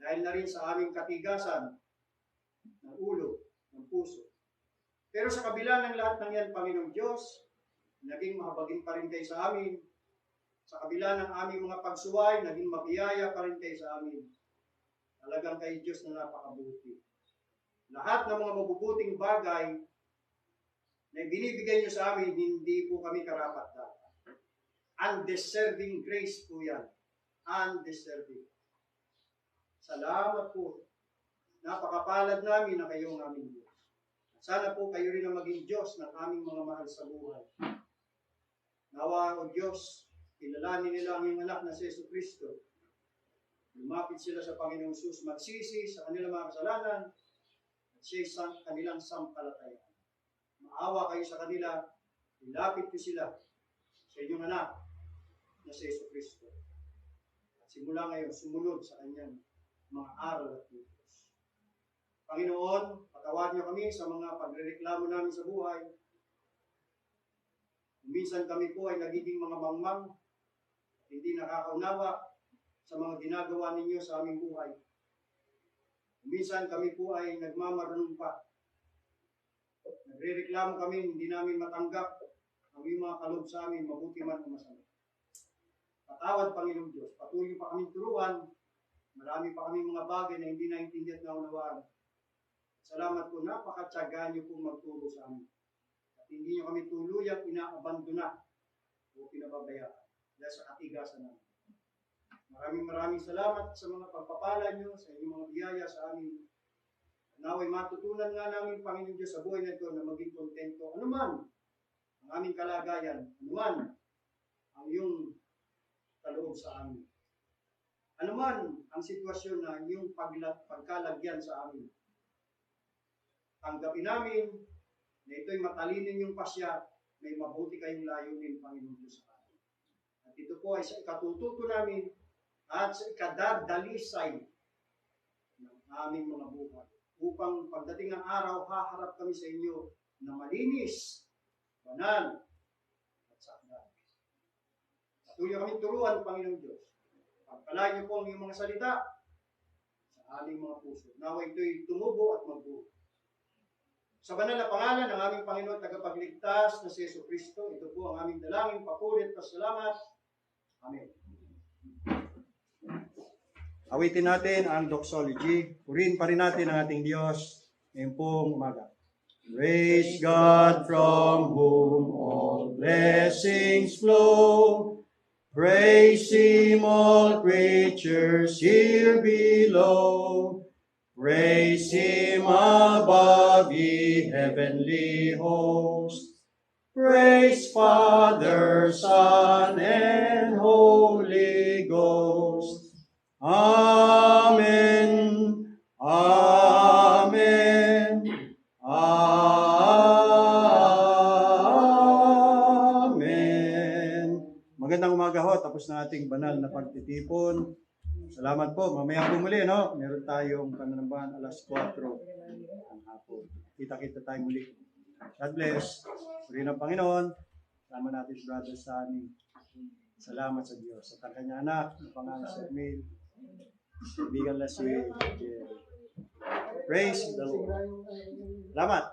Dahil na rin sa aming katigasan ng ulo, ng puso. Pero sa kabila ng lahat ng yan, Panginoong Diyos, naging mahabagin pa rin kayo sa amin. Sa kabila ng aming mga pagsuway, naging mabiyaya pa rin kayo sa amin. Talagang kayo Diyos na napakabuti. Lahat ng mga mabubuting bagay na binibigay niyo sa amin, hindi po kami karapat-dapat. Undeserving grace po yan. Undeserving. Salamat po. Napakapalad namin na kayo ang aming Diyos. Sana po kayo rin ang maging Diyos ng aming mga mahal sa buhay. Nawa o Diyos, kilalanin nila ang iyong anak na si Yesu Kristo. Lumapit sila sa Panginoong Jesus, magsisi sa kanilang mga kasalanan, at siya isang kanilang sampalatayaan. Maawa kayo sa kanila, ilapit niyo sila sa inyong anak na si Yesu Kristo. At simula ngayon, sumunod sa kanyang mga aral at utos. Panginoon, patawad niyo kami sa mga pagrereklamo namin sa buhay. Minsan kami po ay nagiging mga mangmang at hindi nakakaunawa sa mga ginagawa ninyo sa aming buhay. Minsan kami po ay nagmamarunong pa. Nagrereklamo kami, hindi namin matanggap ang iyong mga kaloob sa amin, mabuti man o masama. Patawad, Panginoong Diyos. Patuloy pa kaming turuan. Marami pa kaming mga bagay na hindi naintindihan at naunawaan. Salamat po, napakatyaga niyo po magturo sa amin. At hindi niyo kami tuluyang inaabandona o pinababayaan dahil sa katigasan namin. Maraming salamat sa mga pagpapala niyo, sa inyong mga biyaya sa amin. Naway matutunan nga namin, Panginoon Diyos, sa buhay na ito na maging kontento. Ano man ang aming kalagayan, ano man ang iyong kaloob sa amin. Ano man ang sitwasyon na iyong pagkalagyan sa amin. Tanggapin namin na ito'y matalinin yung pasya, may mabuti kayong layunin, Panginoon Diyos sa amin. At ito po ay sa ikatututo namin at sa ikadadalisay ng aming mga buhay. Upang pagdating ng araw, haharap kami sa inyo na malinis, banal, at sakdal. Patuloy kami turuan, Panginoong Diyos. Pagpalain niyo po ang iyong mga salita sa aming mga puso. Nawa ito'y tumubo at magbuo. Sa banal na pangalan ng aming Panginoon tagapagligtas na si Yesu Kristo, ito po ang aming dalangin, papuri at pasalamat. Amen. Awitin natin ang doxology. Purihin pa rin natin ang ating Diyos ngayong pong umaga. Praise God from whom all blessings flow. Praise Him, all creatures here below. Praise Him above, ye heavenly hosts. Praise Father, Son, and Holy Ghost. Amen. Amen. Amen. Magandang umaga ho. Tapos na ating banal na pagtitipon. Salamat po. Mamaya po muli, no? Meron tayong pananambahan alas 4 ang hapon. Kita-kita tayo muli. God bless. Puri ng Panginoon. Sama natin si Brother Sunny. Salamat sa Diyos. At ang kanyang anak, ang pangalan si Emil. Bigan na si Jerry. Praise the Lord. Salamat.